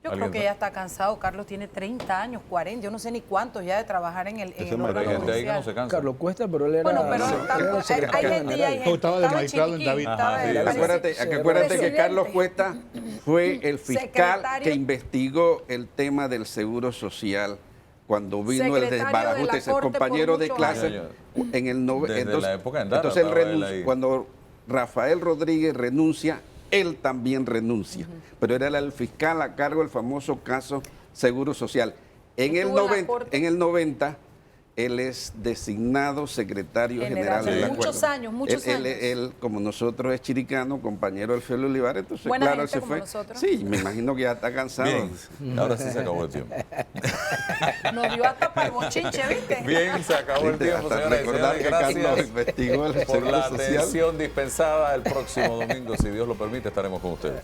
Yo creo que ya está cansado. Carlos tiene 30 años, 40, yo no sé ni cuántos ya de trabajar en el Ese órgano Pero hay gente ahí que no se judicial. cansa. Carlos Cuesta, pero él era, Bueno, pero él era hay secretario gente y hay general. gente. Estaba de magistrado en chiquitín, David. estaba Ajá, de- sí, parece- Acuérdate que presidente. Carlos Cuesta fue el fiscal Secretario- que investigó el tema del seguro social cuando vino el Secretario de desbarajuste, la ese Corte compañero por de muchos clase años. en el Desde la época de Endara entonces él estaba él renuncia, ahí. cuando Rafael Rodríguez renuncia, él también renuncia, pero era el fiscal a cargo del famoso caso Seguro Social. En el, Estuvo en la 90, Corte. en el 90 él es designado secretario general de la Muchos Corte. años, muchos Él, años. él, como nosotros, es chiricano, compañero del Félix Olivares, entonces Buena claro, él gente se como fue. nosotros. Sí, me imagino que ya está cansado. Bien, ahora sí se acabó el tiempo. Nos dio hasta para el bochinche, ¿viste? Bien, se acabó el tiempo, Hasta señoras y recordar señores. que Carlos Gracias investigó el por Seguro la Social. atención dispensada. El próximo domingo, si Dios lo permite, estaremos con ustedes.